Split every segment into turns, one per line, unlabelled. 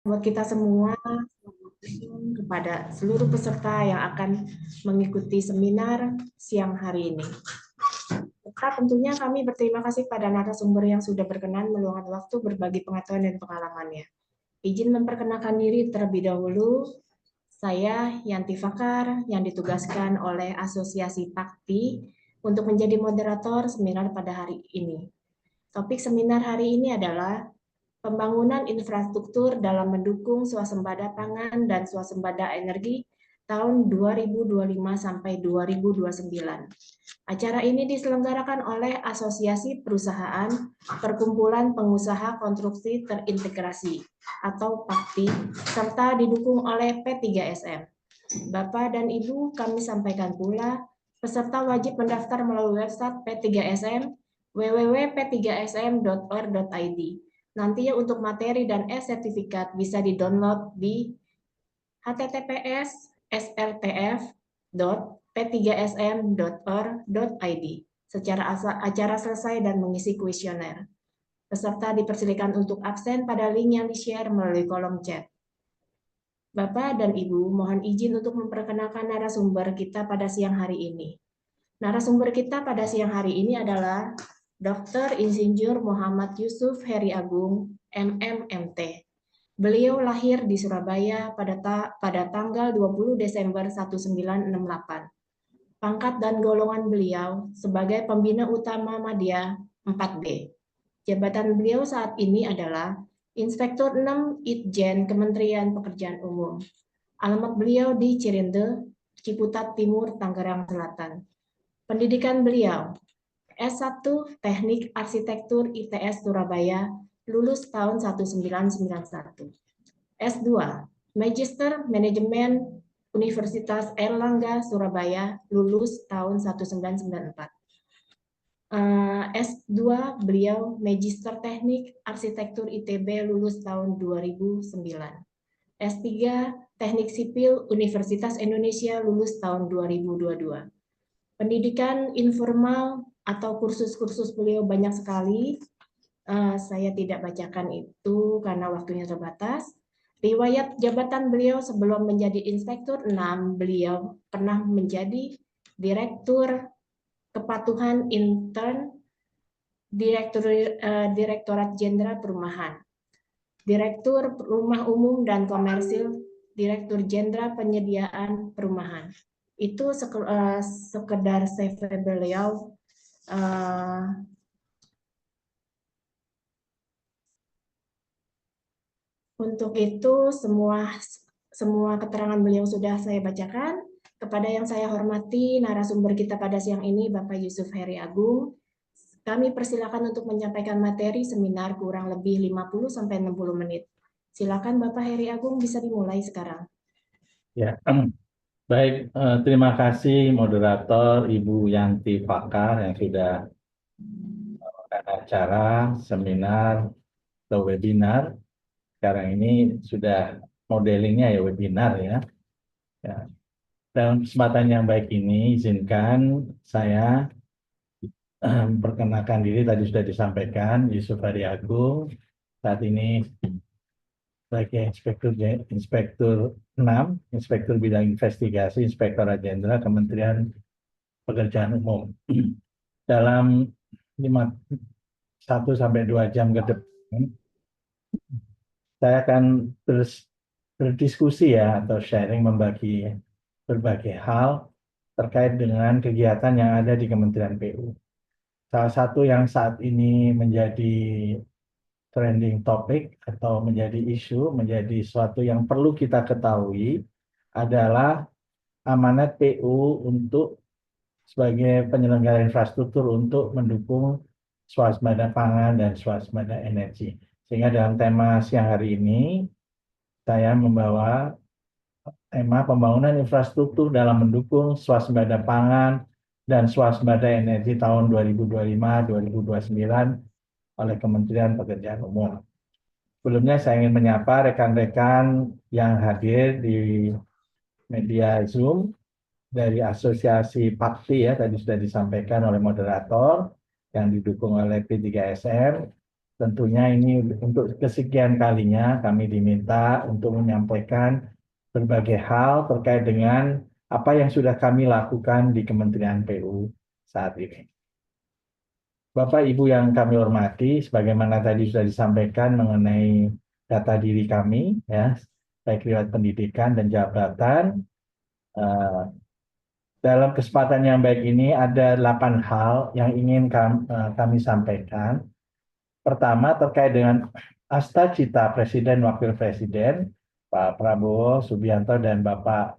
buat kita semua, kepada seluruh peserta yang akan mengikuti seminar siang hari ini. Serta tentunya kami berterima kasih pada narasumber yang sudah berkenan meluangkan waktu berbagi pengetahuan dan pengalamannya. Izin memperkenalkan diri terlebih dahulu. Saya Yanti Fakar yang ditugaskan oleh Asosiasi Pakti untuk menjadi moderator seminar pada hari ini. Topik seminar hari ini adalah pembangunan infrastruktur dalam mendukung swasembada pangan dan swasembada energi tahun 2025 sampai 2029. Acara ini diselenggarakan oleh Asosiasi Perusahaan Perkumpulan Pengusaha Konstruksi Terintegrasi atau PAKTI serta didukung oleh P3SM. Bapak dan Ibu, kami sampaikan pula peserta wajib mendaftar melalui website P3SM www.p3sm.or.id. Nantinya untuk materi dan e-sertifikat bisa di-download di https://p3sm.or.id. Secara acara selesai dan mengisi kuesioner. Peserta dipersilakan untuk absen pada link yang di-share melalui kolom chat. Bapak dan Ibu, mohon izin untuk memperkenalkan narasumber kita pada siang hari ini. Narasumber kita pada siang hari ini adalah Dr. Insinyur Muhammad Yusuf Heri Agung, MMMT. Beliau lahir di Surabaya pada tanggal 20 Desember 1968. Pangkat dan golongan beliau sebagai pembina utama Madya 4B. Jabatan beliau saat ini adalah Inspektur 6 Itjen Kementerian Pekerjaan Umum. Alamat beliau di Cirende, Ciputat Timur, Tangerang Selatan. Pendidikan beliau S1 Teknik Arsitektur ITS Surabaya, lulus tahun 1991. S2 Magister Manajemen Universitas Airlangga Surabaya, lulus tahun 1994. S2 beliau Magister Teknik Arsitektur ITB, lulus tahun 2009. S3 Teknik Sipil Universitas Indonesia, lulus tahun 2022. Pendidikan informal atau kursus-kursus beliau banyak sekali. Saya tidak bacakan itu karena waktunya terbatas. Riwayat jabatan beliau sebelum menjadi Inspektur 6, beliau pernah menjadi Direktur Kepatuhan Intern, Direktorat Jenderal Perumahan, Direktur Rumah Umum dan Komersil, Direktur Jenderal Penyediaan Perumahan. Itu sekedar CV beliau. Untuk itu semua keterangan beliau sudah saya bacakan. Kepada yang saya hormati narasumber kita pada siang ini, Bapak Yusuf Heri Agung, kami persilakan untuk menyampaikan materi seminar kurang lebih 50-60 menit. Silakan Bapak Heri Agung, bisa dimulai sekarang.
Ya, baik. Terima kasih moderator Ibu Yanti Fakar yang sudah melakukan acara seminar atau webinar. Sekarang ini sudah modelingnya ya webinar ya. Ya. Dalam kesempatan yang baik ini, izinkan saya perkenalkan diri. Tadi sudah disampaikan, Yusuf Hadi Agung. Saat ini sebagai Inspektur 6, Inspektur Bidang Investigasi, Inspektorat Jenderal Kementerian Pekerjaan Umum. Dalam 1-2 jam ke depan, saya akan terus berdiskusi ya atau sharing membagi berbagai hal terkait dengan kegiatan yang ada di Kementerian PU. Salah satu yang saat ini menjadi trending topic atau menjadi isu, menjadi sesuatu yang perlu kita ketahui adalah amanat PU untuk sebagai penyelenggara infrastruktur untuk mendukung swasembada pangan dan swasembada energi. Sehingga dalam tema siang hari ini, saya membawa tema pembangunan infrastruktur dalam mendukung swasembada pangan dan swasembada energi tahun 2025-2029 oleh Kementerian Pekerjaan Umum. Sebelumnya saya ingin menyapa rekan-rekan yang hadir di media Zoom dari Asosiasi Pakti ya, tadi sudah disampaikan oleh moderator yang didukung oleh P3SM. Tentunya ini untuk kesekian kalinya kami diminta untuk menyampaikan berbagai hal terkait dengan apa yang sudah kami lakukan di Kementerian PU saat ini. Bapak Ibu yang kami hormati, sebagaimana tadi sudah disampaikan mengenai data diri kami, ya, baik riwayat pendidikan dan jabatan. eh, Dalam kesempatan yang baik ini ada 8 hal yang ingin kami sampaikan. Pertama, terkait dengan asta cita Presiden Wakil Presiden Pak Prabowo Subianto dan Bapak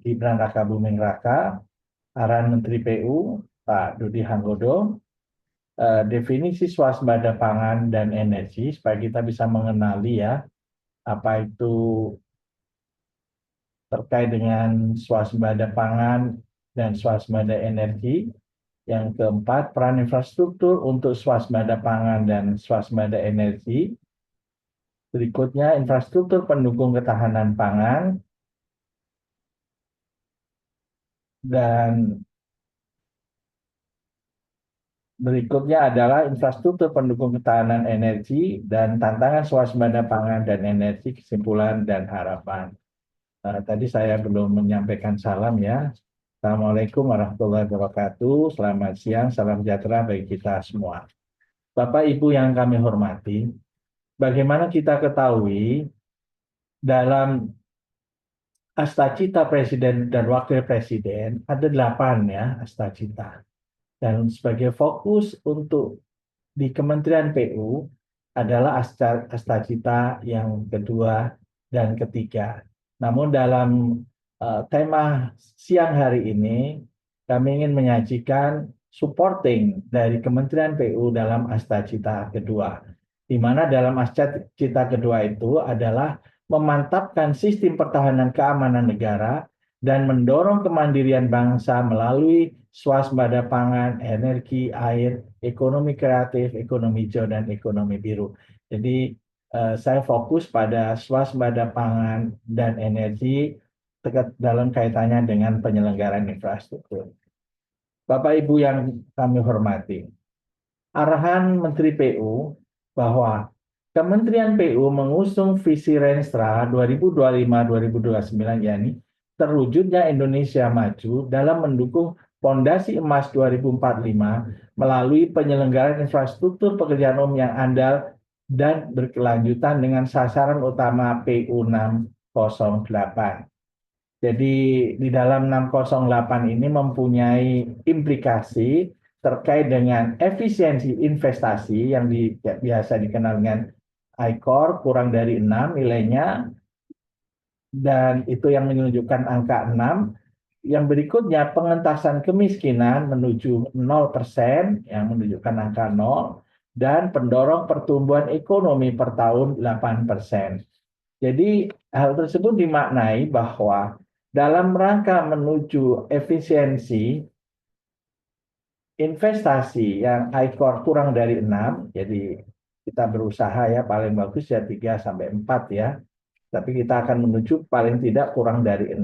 Gibran Rakabuming Raka, arahan Menteri PU Pak Dudi Handoko, definisi swasembada pangan dan energi supaya kita bisa mengenali ya apa itu terkait dengan swasembada pangan dan swasembada energi. Yang keempat, peran infrastruktur untuk swasembada pangan dan swasembada energi. Berikutnya, infrastruktur pendukung ketahanan pangan. Dan berikutnya adalah infrastruktur pendukung ketahanan energi dan tantangan swasembada pangan dan energi, kesimpulan dan harapan. Tadi saya belum menyampaikan salam ya. Assalamualaikum warahmatullahi wabarakatuh. Selamat siang, salam sejahtera bagi kita semua. Bapak Ibu yang kami hormati, bagaimana kita ketahui dalam asta cita Presiden dan Wakil Presiden ada 8 ya asta cita. Dan sebagai fokus untuk di Kementerian PU adalah asta cita yang kedua dan ketiga. Namun dalam tema siang hari ini, kami ingin menyajikan supporting dari Kementerian PU dalam asta cita kedua. Di mana dalam asta cita kedua itu adalah memantapkan sistem pertahanan keamanan negara dan mendorong kemandirian bangsa melalui swasembada pangan, energi, air, ekonomi kreatif, ekonomi hijau, dan ekonomi biru. Jadi saya fokus pada swasembada pangan dan energi dalam kaitannya dengan penyelenggaraan infrastruktur. Bapak Ibu yang kami hormati, arahan Menteri PU bahwa Kementerian PU mengusung visi Renstra 2025-2029 yakni terwujudnya Indonesia maju dalam mendukung Fondasi Emas 2045 melalui penyelenggaraan infrastruktur pekerjaan umum yang andal dan berkelanjutan dengan sasaran utama PU 608. Jadi di dalam 608 ini mempunyai implikasi terkait dengan efisiensi investasi yang biasa dikenal dengan ICOR kurang dari 6 nilainya, dan itu yang menunjukkan angka 6. Yang berikutnya pengentasan kemiskinan menuju 0% yang menunjukkan angka 0, dan pendorong pertumbuhan ekonomi per tahun 8%. Jadi hal tersebut dimaknai bahwa dalam rangka menuju efisiensi investasi yang ICOR kurang dari 6, jadi kita berusaha ya paling bagus ya 3-4 ya, tapi kita akan menuju paling tidak kurang dari 6.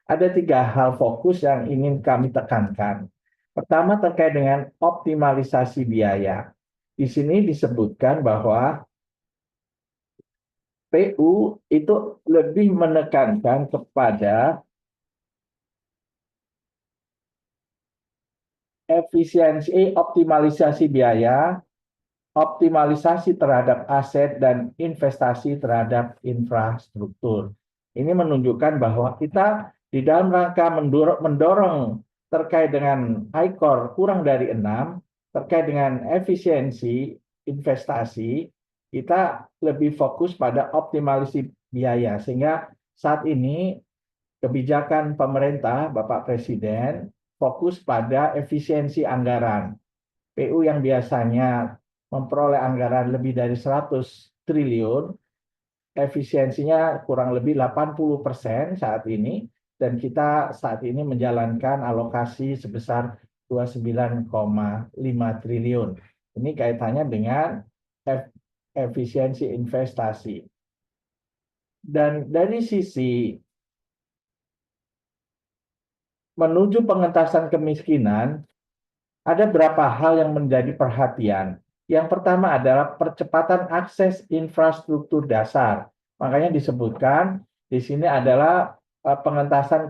Ada 3 hal fokus yang ingin kami tekankan. Pertama terkait dengan optimalisasi biaya. Di sini disebutkan bahwa PU itu lebih menekankan kepada efisiensi, optimalisasi biaya, optimalisasi terhadap aset, dan investasi terhadap infrastruktur. Ini menunjukkan bahwa kita di dalam rangka mendorong terkait dengan ICOR kurang dari 6, terkait dengan efisiensi investasi, kita lebih fokus pada optimalisasi biaya. Sehingga saat ini kebijakan pemerintah, Bapak Presiden, fokus pada efisiensi anggaran. PU yang biasanya memperoleh anggaran lebih dari 100 triliun, efisiensinya kurang lebih 80% saat ini, dan kita saat ini menjalankan alokasi sebesar 29,5 triliun. Ini kaitannya dengan efisiensi investasi. Dan dari sisi menuju pengentasan kemiskinan, ada beberapa hal yang menjadi perhatian. Yang pertama adalah percepatan akses infrastruktur dasar. Makanya disebutkan di sini adalah pengentasan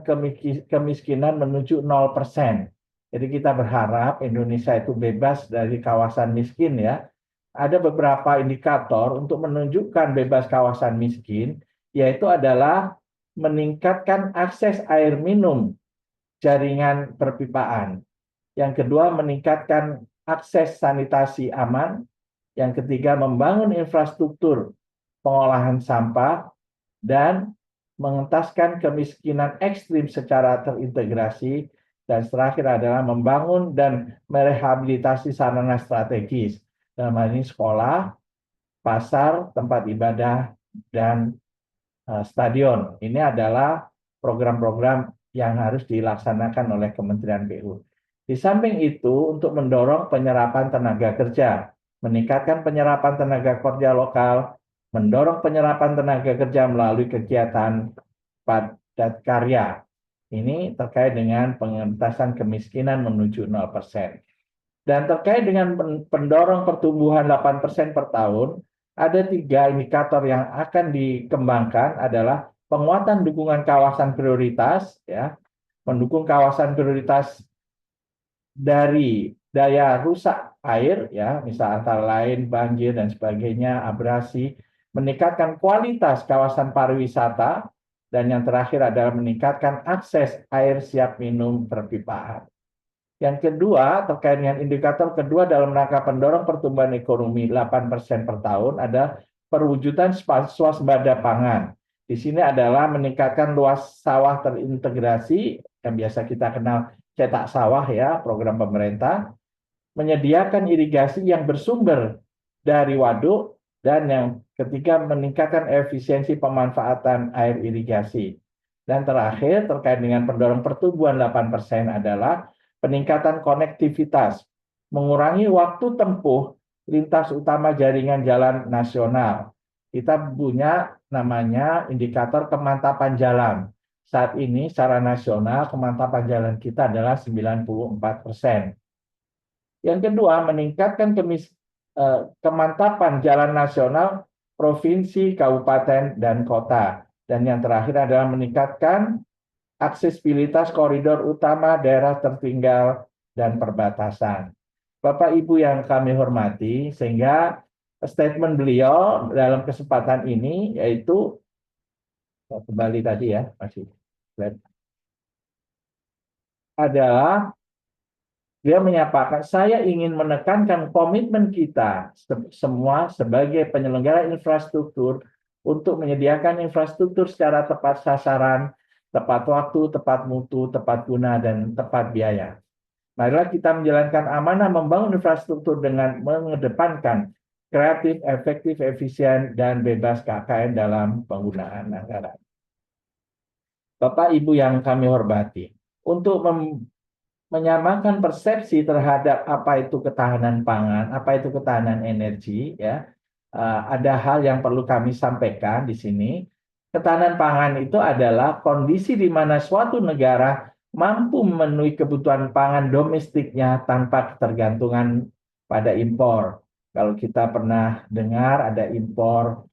kemiskinan menuju 0%. Jadi kita berharap Indonesia itu bebas dari kawasan miskin ya. Ada beberapa indikator untuk menunjukkan bebas kawasan miskin, yaitu adalah meningkatkan akses air minum jaringan perpipaan. Yang kedua, meningkatkan akses sanitasi aman. Yang ketiga, membangun infrastruktur pengolahan sampah dan mengentaskan kemiskinan ekstrim secara terintegrasi. Dan terakhir adalah membangun dan merehabilitasi sarana strategis. Dalam hal ini sekolah, pasar, tempat ibadah, dan stadion. Ini adalah program-program yang harus dilaksanakan oleh Kementerian PU. Di samping itu, untuk mendorong penyerapan tenaga kerja, meningkatkan penyerapan tenaga kerja lokal, mendorong penyerapan tenaga kerja melalui kegiatan padat karya. Ini terkait dengan pengentasan kemiskinan menuju 0%. Dan terkait dengan pendorong pertumbuhan 8% per tahun, ada 3 indikator yang akan dikembangkan adalah penguatan dukungan kawasan prioritas, ya, mendukung kawasan prioritas dari daya rusak air, ya, misal antara lain banjir dan sebagainya, abrasi, meningkatkan kualitas kawasan pariwisata, dan yang terakhir adalah meningkatkan akses air siap minum perpipaan. Yang kedua, terkait dengan indikator kedua dalam rangka pendorong pertumbuhan ekonomi 8% per tahun, ada perwujudan swasembada pangan. Di sini adalah meningkatkan luas sawah terintegrasi, yang biasa kita kenal cetak sawah ya, program pemerintah, menyediakan irigasi yang bersumber dari waduk, dan yang ketiga meningkatkan efisiensi pemanfaatan air irigasi. Dan terakhir, terkait dengan pendorong pertumbuhan 8% adalah peningkatan konektivitas, mengurangi waktu tempuh lintas utama jaringan jalan nasional. Kita punya namanya indikator kemantapan jalan. Saat ini secara nasional kemantapan jalan kita adalah 94%. Yang kedua, meningkatkan kemantapan jalan nasional, provinsi, kabupaten, dan kota. Dan yang terakhir adalah meningkatkan aksesibilitas koridor utama, daerah tertinggal, dan perbatasan. Bapak Ibu yang kami hormati, sehingga statement beliau dalam kesempatan ini yaitu, kembali tadi ya, masih adalah dia menyatakan, saya ingin menekankan komitmen kita semua sebagai penyelenggara infrastruktur untuk menyediakan infrastruktur secara tepat sasaran, tepat waktu, tepat mutu, tepat guna, dan tepat biaya. Marilah kita menjalankan amanah membangun infrastruktur dengan mengedepankan kreatif, efektif, efisien, dan bebas KKN dalam penggunaan anggaran. Bapak Ibu yang kami hormati, untuk menyamakan persepsi terhadap apa itu ketahanan pangan, apa itu ketahanan energi, ya, ada hal yang perlu kami sampaikan di sini. Ketahanan pangan itu adalah kondisi di mana suatu negara mampu memenuhi kebutuhan pangan domestiknya tanpa ketergantungan pada impor. Kalau kita pernah dengar ada impor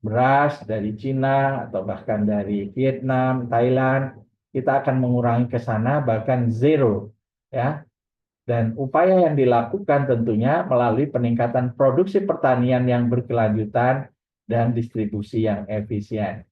beras dari Cina atau bahkan dari Vietnam, Thailand, kita akan mengurangi ke sana bahkan zero, ya. Dan upaya yang dilakukan tentunya melalui peningkatan produksi pertanian yang berkelanjutan dan distribusi yang efisien.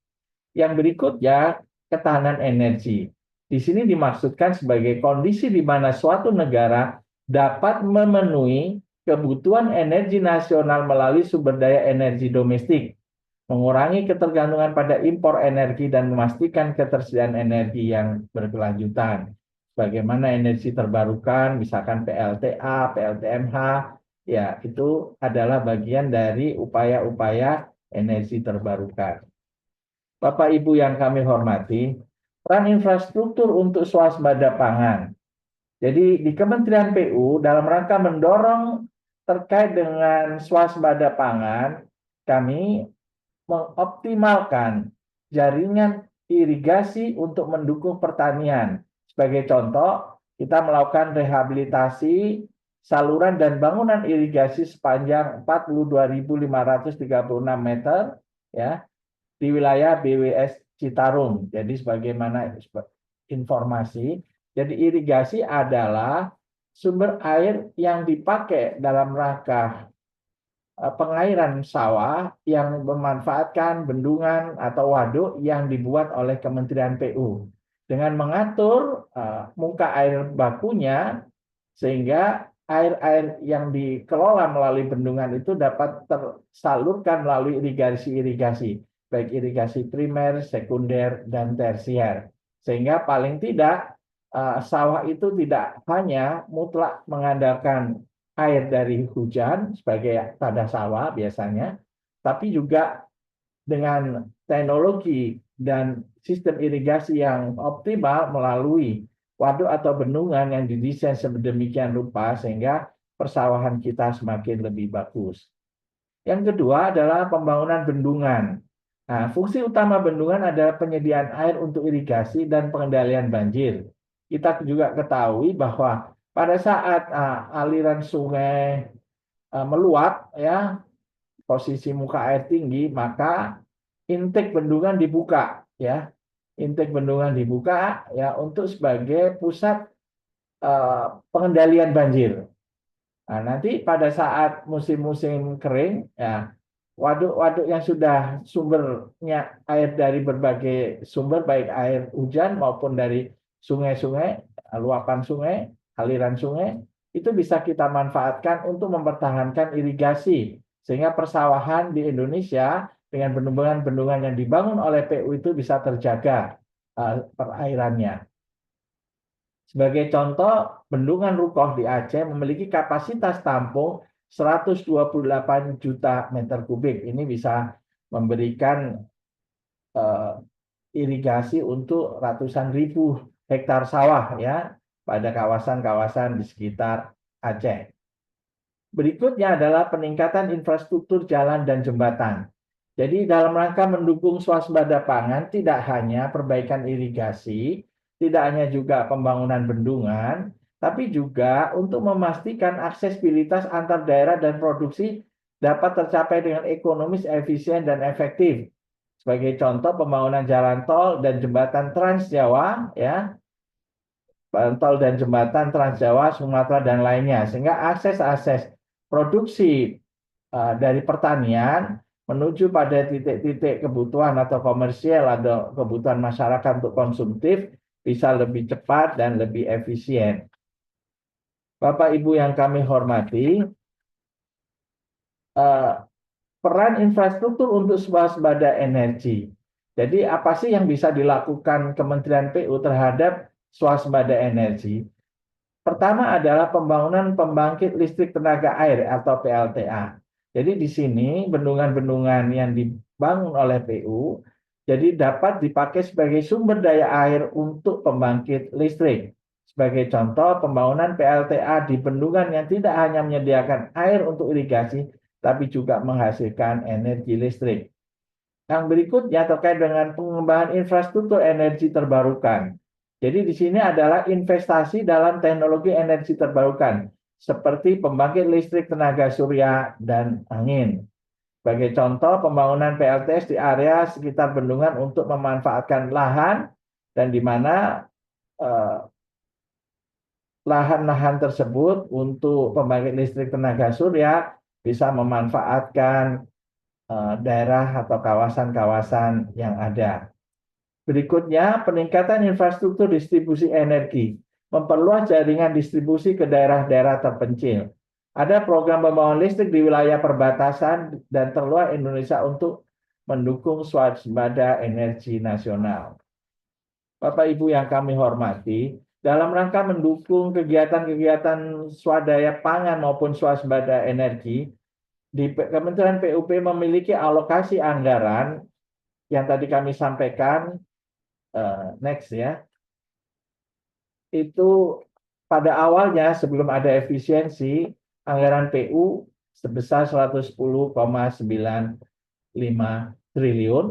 Yang berikutnya, ketahanan energi. Di sini dimaksudkan sebagai kondisi di mana suatu negara dapat memenuhi kebutuhan energi nasional melalui sumber daya energi domestik, mengurangi ketergantungan pada impor energi, dan memastikan ketersediaan energi yang berkelanjutan. Bagaimana energi terbarukan, misalkan PLTA, PLTMH, ya itu adalah bagian dari upaya-upaya energi terbarukan. Bapak Ibu yang kami hormati, peran infrastruktur untuk swasembada pangan. Jadi di Kementerian PU dalam rangka mendorong terkait dengan swasembada pangan, kami mengoptimalkan jaringan irigasi untuk mendukung pertanian. Sebagai contoh, kita melakukan rehabilitasi saluran dan bangunan irigasi sepanjang 42.536 meter ya di wilayah BWS Citarum. Jadi sebagaimana informasi, jadi irigasi adalah sumber air yang dipakai dalam rangka pengairan sawah yang memanfaatkan bendungan atau waduk yang dibuat oleh Kementerian PU dengan mengatur muka air bakunya sehingga air-air yang dikelola melalui bendungan itu dapat tersalurkan melalui irigasi-irigasi, baik irigasi primer, sekunder, dan tersier. Sehingga paling tidak sawah itu tidak hanya mutlak mengandalkan air dari hujan sebagai tanda sawah biasanya, tapi juga dengan teknologi dan sistem irigasi yang optimal melalui waduk atau bendungan yang didesain sedemikian rupa sehingga persawahan kita semakin lebih bagus. Yang kedua adalah pembangunan bendungan. Nah, fungsi utama bendungan adalah penyediaan air untuk irigasi dan pengendalian banjir. Kita juga ketahui bahwa pada saat aliran sungai meluap, ya posisi muka air tinggi, maka intake bendungan dibuka, ya intake bendungan dibuka, ya untuk sebagai pusat pengendalian banjir. Nah, nanti pada saat musim-musim kering, ya waduk-waduk yang sudah sumbernya air dari berbagai sumber, baik air hujan maupun dari sungai-sungai, luapan sungai, aliran sungai, itu bisa kita manfaatkan untuk mempertahankan irigasi. Sehingga persawahan di Indonesia dengan bendungan-bendungan yang dibangun oleh PU itu bisa terjaga perairannya. Sebagai contoh, bendungan Rukoh di Aceh memiliki kapasitas tampung 128 juta meter kubik. Ini bisa memberikan irigasi untuk ratusan ribu hektar sawah ya pada kawasan-kawasan di sekitar Aceh. Berikutnya adalah peningkatan infrastruktur jalan dan jembatan. Jadi dalam rangka mendukung swasembada pangan tidak hanya perbaikan irigasi, tidak hanya juga pembangunan bendungan, tapi juga untuk memastikan aksesibilitas antar daerah dan produksi dapat tercapai dengan ekonomis, efisien, dan efektif. Sebagai contoh pembangunan jalan tol dan jembatan Trans Jawa, ya, jalan tol dan jembatan Trans Jawa, Sumatera, dan lainnya, sehingga akses produksi dari pertanian menuju pada titik-titik kebutuhan atau komersial atau kebutuhan masyarakat untuk konsumtif bisa lebih cepat dan lebih efisien. Bapak Ibu yang kami hormati, peran infrastruktur untuk swasembada energi. Jadi apa sih yang bisa dilakukan Kementerian PU terhadap swasembada energi? Pertama adalah pembangunan pembangkit listrik tenaga air atau PLTA. Jadi di sini bendungan-bendungan yang dibangun oleh PU jadi dapat dipakai sebagai sumber daya air untuk pembangkit listrik. Sebagai contoh, pembangunan PLTA di bendungan yang tidak hanya menyediakan air untuk irigasi, tapi juga menghasilkan energi listrik. Yang berikutnya terkait dengan pengembangan infrastruktur energi terbarukan. Jadi di sini adalah investasi dalam teknologi energi terbarukan, seperti pembangkit listrik tenaga surya dan angin. Sebagai contoh, pembangunan PLTS di area sekitar bendungan untuk memanfaatkan lahan, dan di mana lahan-lahan tersebut untuk pembangkit listrik tenaga surya bisa memanfaatkan daerah atau kawasan-kawasan yang ada. Berikutnya, peningkatan infrastruktur distribusi energi, memperluas jaringan distribusi ke daerah-daerah terpencil. Ada program pembangunan listrik di wilayah perbatasan dan terluar Indonesia untuk mendukung swasembada energi nasional. Bapak Ibu yang kami hormati, dalam rangka mendukung kegiatan-kegiatan swadaya pangan maupun swasembada energi, di Kementerian PUP memiliki alokasi anggaran yang tadi kami sampaikan, next ya, itu pada awalnya sebelum ada efisiensi, anggaran PU sebesar 110,95 triliun,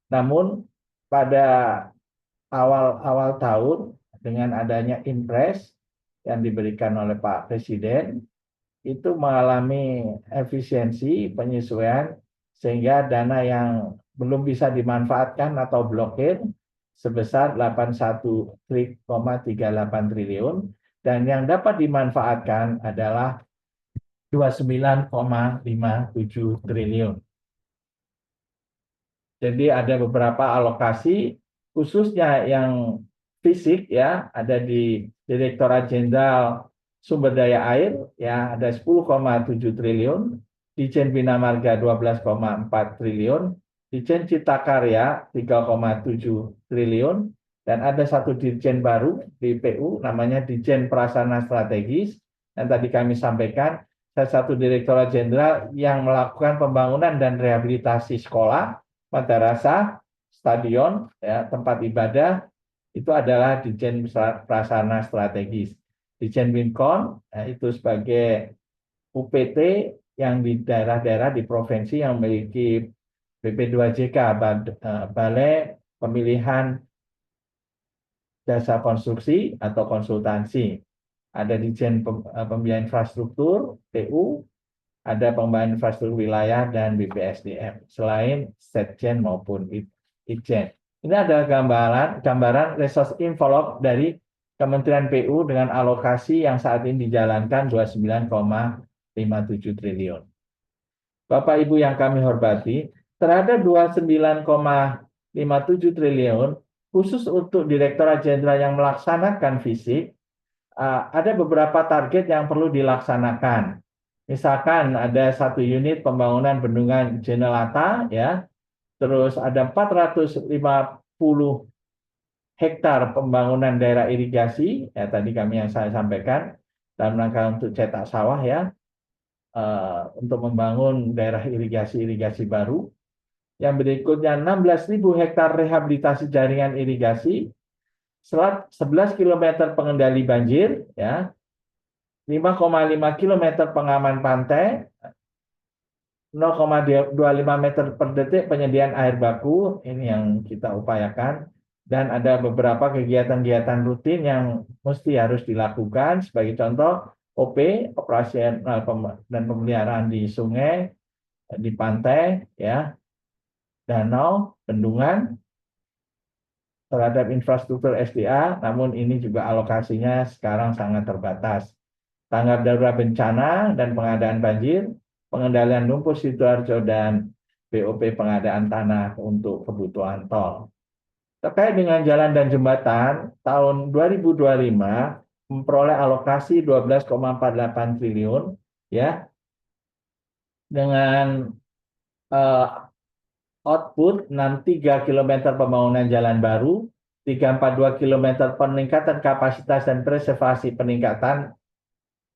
namun pada awal tahun dengan adanya impres yang diberikan oleh Pak Presiden, itu mengalami efisiensi penyesuaian sehingga dana yang belum bisa dimanfaatkan atau blokir sebesar 81,38 triliun dan yang dapat dimanfaatkan adalah 29,57 triliun. Jadi ada beberapa alokasi khususnya yang fisik ya, ada di Direktorat Jenderal Sumber Daya Air ya ada 10,7 triliun, Ditjen Bina Marga 12,4 triliun, Ditjen Cipta Karya 3,7 triliun, dan ada satu Ditjen baru di PU namanya Ditjen Prasarana Strategis yang tadi kami sampaikan, salah satu Direktorat Jenderal yang melakukan pembangunan dan rehabilitasi sekolah, madrasah, stadion, ya, tempat ibadah, itu adalah Ditjen Prasarana Strategis. Ditjen Wincon, ya, itu sebagai UPT yang di daerah-daerah di provinsi yang memiliki BP2JK, Balai Pemilihan Jasa Konstruksi atau Konsultansi. Ada Ditjen Pembiayaan Infrastruktur, PU, ada pengembangan infrastruktur wilayah dan BPSDM, selain Setjen maupun Itjen. Ini adalah gambaran resource envelope dari Kementerian PU dengan alokasi yang saat ini dijalankan 29,57 triliun. Bapak Ibu yang kami hormati, terhadap 29,57 triliun, khusus untuk Direktorat Jenderal yang melaksanakan fisik, ada beberapa target yang perlu dilaksanakan. Misalkan ada satu unit pembangunan bendungan Jenelata, ya, terus ada 450 hektar pembangunan daerah irigasi, ya tadi yang saya sampaikan, dalam rangka untuk cetak sawah ya, untuk membangun daerah irigasi baru. Yang berikutnya 16.000 hektar rehabilitasi jaringan irigasi, 11 km pengendali banjir, ya, 5,5 km pengaman pantai, 0,25 meter per detik penyediaan air baku, ini yang kita upayakan, dan ada beberapa kegiatan-kegiatan rutin yang mesti harus dilakukan, sebagai contoh OP, operasi dan pemeliharaan di sungai, di pantai, ya, danau, bendungan, terhadap infrastruktur SDA, namun ini juga alokasinya sekarang sangat terbatas. Tanggap darurat bencana dan pengadaan banjir, pengendalian lumpur Sidoarjo, dan BOP pengadaan tanah untuk kebutuhan tol. Terkait dengan jalan dan jembatan, tahun 2025 memperoleh alokasi 12,48 triliun, ya, dengan output 63 km pembangunan jalan baru, 342 km peningkatan kapasitas dan preservasi peningkatan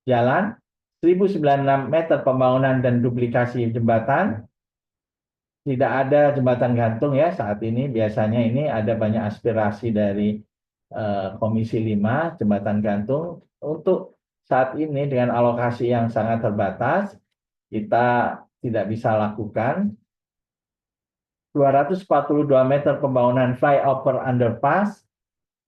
jalan, 1096 meter pembangunan dan duplikasi jembatan. Tidak ada jembatan gantung ya saat ini. Biasanya ini ada banyak aspirasi dari Komisi 5 jembatan gantung. Untuk saat ini dengan alokasi yang sangat terbatas, kita tidak bisa lakukan. 242 meter pembangunan flyover underpass,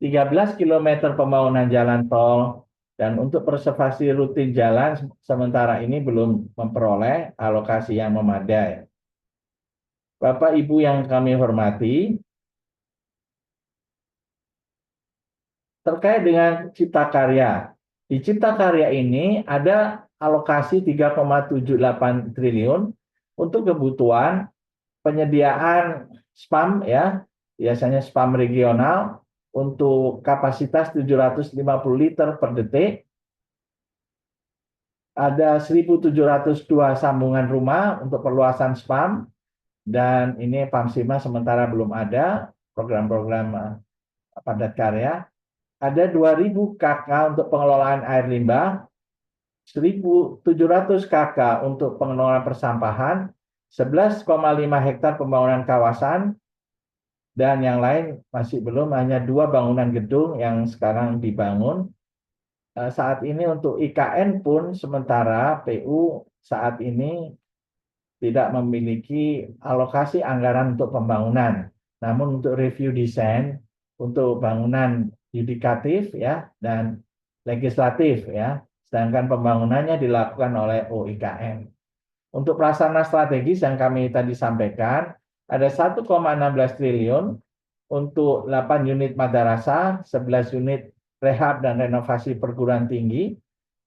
13 km pembangunan jalan tol, dan untuk preservasi rutin jalan sementara ini belum memperoleh alokasi yang memadai. Bapak Ibu yang kami hormati, terkait dengan Cipta Karya. Di Cipta Karya ini ada alokasi 3,78 triliun untuk kebutuhan penyediaan spam ya, biasanya spam regional untuk kapasitas 750 liter per detik. Ada 1.702 sambungan rumah untuk perluasan spam, dan ini PAMSIMA sementara belum ada program-program padat karya. Ada 2.000 KK untuk pengelolaan air limbah, 1.700 KK untuk pengelolaan persampahan, 11,5 hektar pembangunan kawasan, dan yang lain masih belum, hanya 2 bangunan gedung yang sekarang dibangun. Saat ini untuk IKN pun sementara PU saat ini tidak memiliki alokasi anggaran untuk pembangunan. Namun untuk review desain, untuk bangunan yudikatif ya dan legislatif ya, sedangkan pembangunannya dilakukan oleh UIKM. Untuk prasarana strategis yang kami tadi sampaikan, ada 1,16 triliun untuk 8 unit madrasah, 11 unit rehab dan renovasi perguruan tinggi,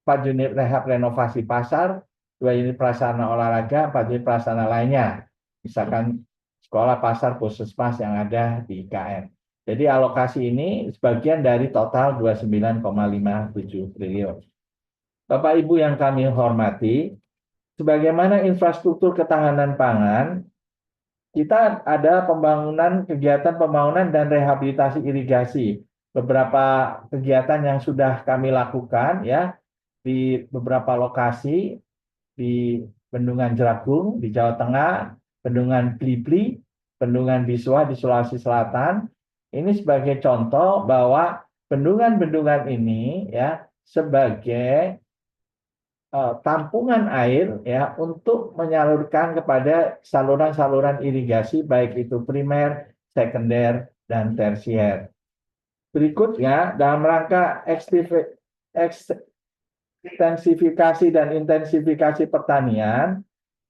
4 unit rehab renovasi pasar, 2 unit prasarana olahraga, 4 unit prasarana lainnya. Misalkan sekolah, pasar, puskesmas yang ada di IKN. Jadi alokasi ini sebagian dari total 29,57 triliun. Bapak Ibu yang kami hormati, sebagaimana infrastruktur ketahanan pangan, kita ada kegiatan pembangunan dan rehabilitasi irigasi. Beberapa kegiatan yang sudah kami lakukan ya di beberapa lokasi di Bendungan Jeragung di Jawa Tengah, Bendungan Blibli, Bendungan Biswa di Sulawesi Selatan. Ini sebagai contoh bahwa bendungan-bendungan ini ya sebagai tampungan air ya untuk menyalurkan kepada saluran-saluran irigasi baik itu primer, sekunder, dan tersier. Berikutnya dalam rangka ekstensifikasi dan intensifikasi pertanian,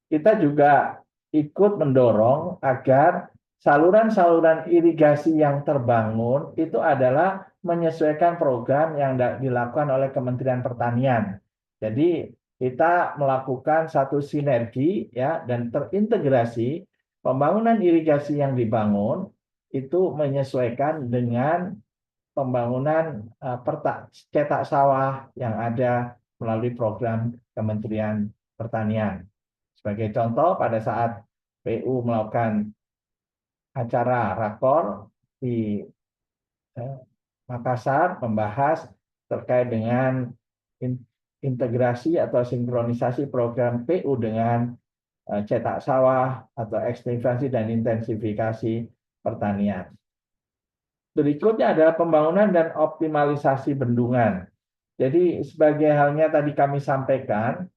kita juga ikut mendorong agar saluran-saluran irigasi yang terbangun itu adalah menyesuaikan program yang dilakukan oleh Kementerian Pertanian. Jadi kita melakukan satu sinergi ya dan terintegrasi pembangunan irigasi yang dibangun itu menyesuaikan dengan pembangunan cetak sawah yang ada melalui program Kementerian Pertanian. Sebagai contoh, pada saat PU melakukan acara rakor di Makassar membahas terkait dengan integrasi atau sinkronisasi program PU dengan cetak sawah atau ekstensifikasi dan intensifikasi pertanian. Berikutnya adalah pembangunan dan optimalisasi bendungan. Jadi sebagai halnya tadi kami sampaikan,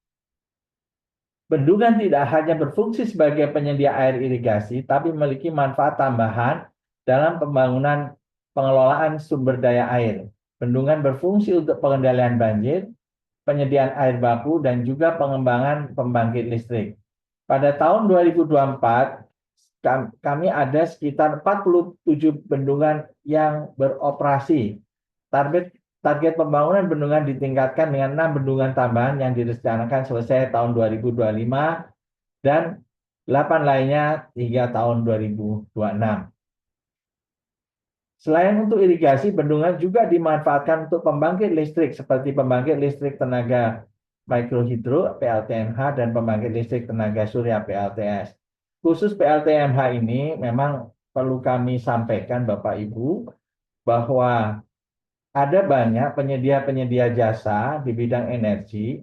bendungan tidak hanya berfungsi sebagai penyedia air irigasi, tapi memiliki manfaat tambahan dalam pembangunan pengelolaan sumber daya air. Bendungan berfungsi untuk pengendalian banjir, penyediaan air baku, dan juga pengembangan pembangkit listrik. Pada tahun 2024, kami ada sekitar 47 bendungan yang beroperasi. Target pembangunan bendungan ditingkatkan dengan 6 bendungan tambahan yang direncanakan selesai tahun 2025 dan 8 lainnya hingga tahun 2026. Selain untuk irigasi, bendungan juga dimanfaatkan untuk pembangkit listrik seperti pembangkit listrik tenaga mikrohidro (PLTMH) dan pembangkit listrik tenaga surya (PLTS). Khusus PLTMH ini memang perlu kami sampaikan Bapak Ibu bahwa ada banyak penyedia-penyedia jasa di bidang energi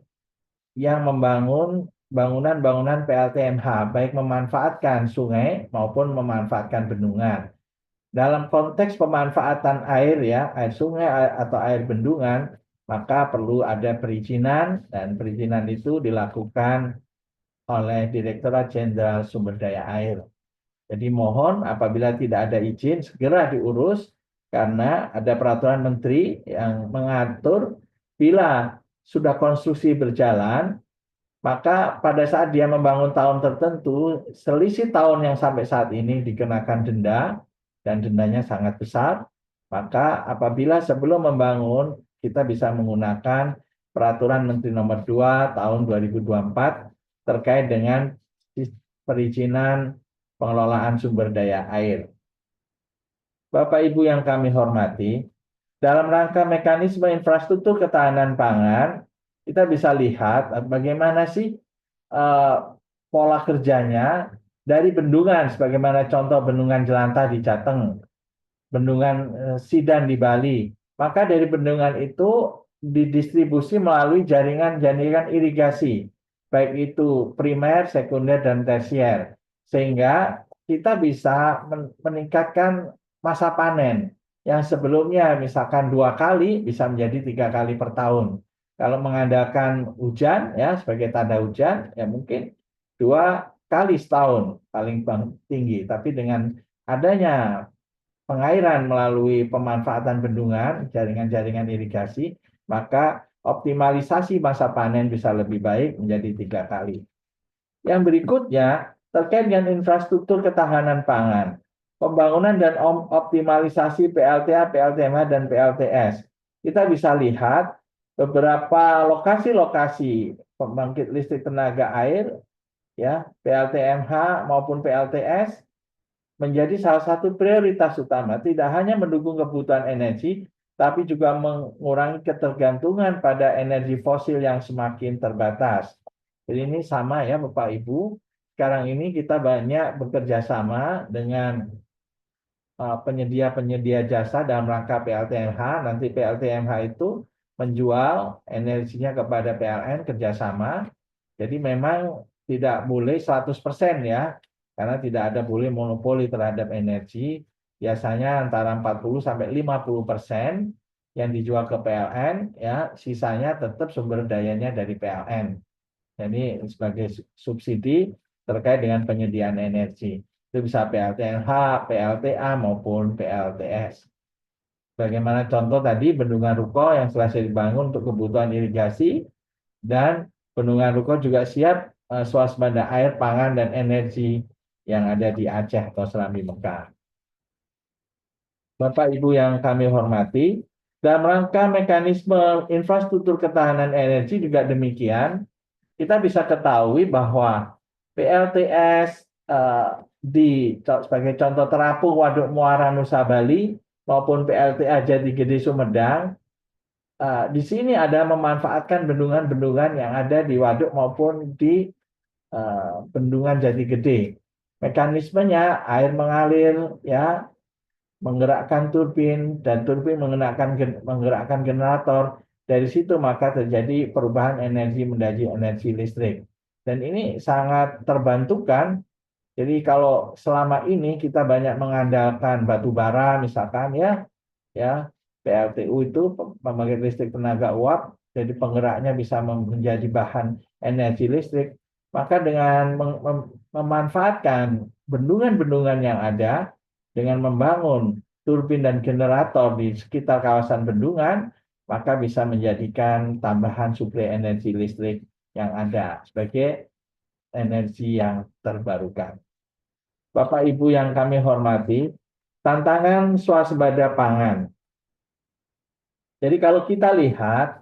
yang membangun bangunan-bangunan PLTMH, baik memanfaatkan sungai maupun memanfaatkan bendungan. Dalam konteks pemanfaatan air ya, air sungai atau air bendungan, maka perlu ada perizinan dan perizinan itu dilakukan oleh Direktorat Jenderal Sumber Daya Air. Jadi mohon apabila tidak ada izin segera diurus karena ada peraturan menteri yang mengatur bila sudah konstruksi berjalan, maka pada saat dia membangun tahun tertentu, selisih tahun yang sampai saat ini dikenakan denda, dan dendanya sangat besar, maka apabila sebelum membangun, kita bisa menggunakan Peraturan Menteri Nomor 2 Tahun 2024 terkait dengan perizinan pengelolaan sumber daya air. Bapak Ibu yang kami hormati, dalam rangka mekanisme infrastruktur ketahanan pangan, kita bisa lihat bagaimana sih pola kerjanya dari bendungan, sebagaimana contoh bendungan Jelantah di Jateng, bendungan Sidan di Bali. Maka dari bendungan itu didistribusi melalui jaringan-jaringan irigasi, baik itu primer, sekunder, dan tersier. Sehingga kita bisa meningkatkan masa panen yang sebelumnya misalkan 2 kali bisa menjadi 3 kali per tahun. Kalau mengandalkan hujan ya sebagai tanda hujan ya mungkin 2 kali setahun paling tinggi. Tapi dengan adanya pengairan melalui pemanfaatan bendungan, jaringan-jaringan irigasi, maka optimalisasi masa panen bisa lebih baik menjadi 3 kali. Yang berikutnya terkait dengan infrastruktur ketahanan pangan, pembangunan dan optimalisasi PLTA, PLTMH, dan PLTS. Kita bisa lihat beberapa lokasi-lokasi pembangkit listrik tenaga air, ya, PLTMH maupun PLTS menjadi salah satu prioritas utama, tidak hanya mendukung kebutuhan energi, tapi juga mengurangi ketergantungan pada energi fosil yang semakin terbatas. Jadi ini sama ya Bapak Ibu, sekarang ini kita banyak bekerja sama dengan penyedia-penyedia jasa dalam rangka PLTMH. Nanti PLTMH itu menjual energinya kepada PLN kerjasama. Jadi memang tidak boleh 100% ya, karena tidak ada boleh monopoli terhadap energi. Biasanya antara 40-50% yang dijual ke PLN, ya sisanya tetap sumber dayanya dari PLN. Jadi sebagai subsidi terkait dengan penyediaan energi. Itu bisa PLTNH, PLTA maupun PLTS. Bagaimana contoh tadi bendungan Ruko yang selesai dibangun untuk kebutuhan irigasi, dan bendungan Ruko juga siap swasembada air, pangan, dan energi yang ada di Aceh atau Serambi Mekah. Bapak Ibu yang kami hormati, dalam rangka mekanisme infrastruktur ketahanan energi juga demikian, kita bisa ketahui bahwa PLTS sebagai contoh terapung Waduk Muara Nusa Bali maupun PLTA Jati Gede Sumedang, di sini ada memanfaatkan bendungan-bendungan yang ada di waduk maupun di bendungan Jati Gede. Mekanismenya air mengalir, ya, menggerakkan turbin, dan turbin menggerakkan generator. Dari situ maka terjadi perubahan energi menjadi energi listrik. Dan ini sangat terbantukan. Jadi kalau selama ini kita banyak mengandalkan batu bara misalkan ya PLTU itu pembangkit listrik tenaga uap, jadi penggeraknya bisa menjadi bahan energi listrik. Maka dengan memanfaatkan bendungan-bendungan yang ada, dengan membangun turbin dan generator di sekitar kawasan bendungan, maka bisa menjadikan tambahan suplai energi listrik yang ada sebagai energi yang terbarukan. Bapak Ibu yang kami hormati, tantangan swasembada pangan. Jadi kalau kita lihat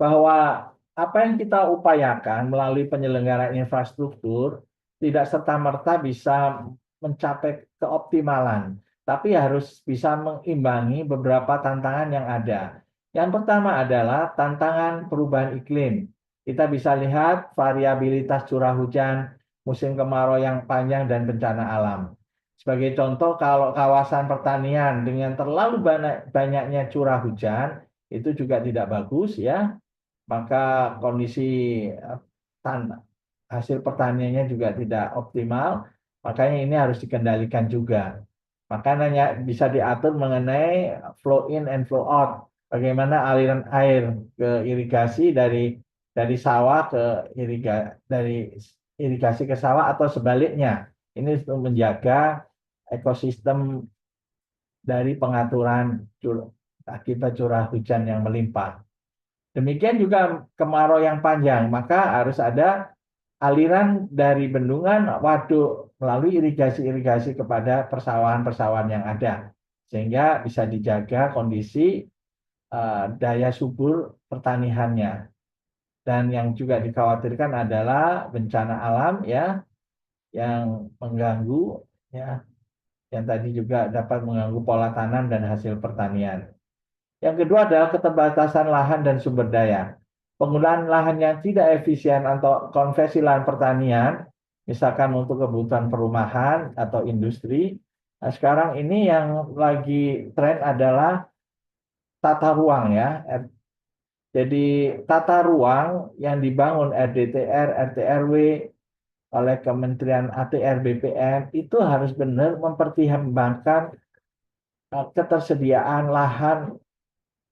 bahwa apa yang kita upayakan melalui penyelenggaraan infrastruktur tidak serta-merta bisa mencapai keoptimalan, tapi harus bisa mengimbangi beberapa tantangan yang ada. Yang pertama adalah tantangan perubahan iklim. Kita bisa lihat variabilitas curah hujan, musim kemarau yang panjang, dan bencana alam. Sebagai contoh, kalau kawasan pertanian dengan terlalu banyaknya curah hujan, itu juga tidak bagus ya. Maka kondisi hasil pertaniannya juga tidak optimal. Makanya ini harus dikendalikan juga. Makanya bisa diatur mengenai flow in and flow out. Bagaimana aliran air ke irigasi dari sawah ke dari irigasi ke sawah atau sebaliknya. Ini untuk menjaga ekosistem dari pengaturan akibat curah hujan yang melimpah. Demikian juga kemarau yang panjang, maka harus ada aliran dari bendungan waduk melalui irigasi-irigasi kepada persawahan-persawahan yang ada, sehingga bisa dijaga kondisi daya subur pertaniannya. Dan yang juga dikhawatirkan adalah bencana alam ya, yang mengganggu ya, yang tadi juga dapat mengganggu pola tanam dan hasil pertanian. Yang kedua adalah keterbatasan lahan dan sumber daya. Penggunaan lahan yang tidak efisien atau konversi lahan pertanian, misalkan untuk kebutuhan perumahan atau industri. Nah, sekarang ini yang lagi tren adalah tata ruang ya. Jadi tata ruang yang dibangun RDTR, RT/RW oleh Kementerian ATR BPN itu harus benar mempertimbangkan ketersediaan lahan.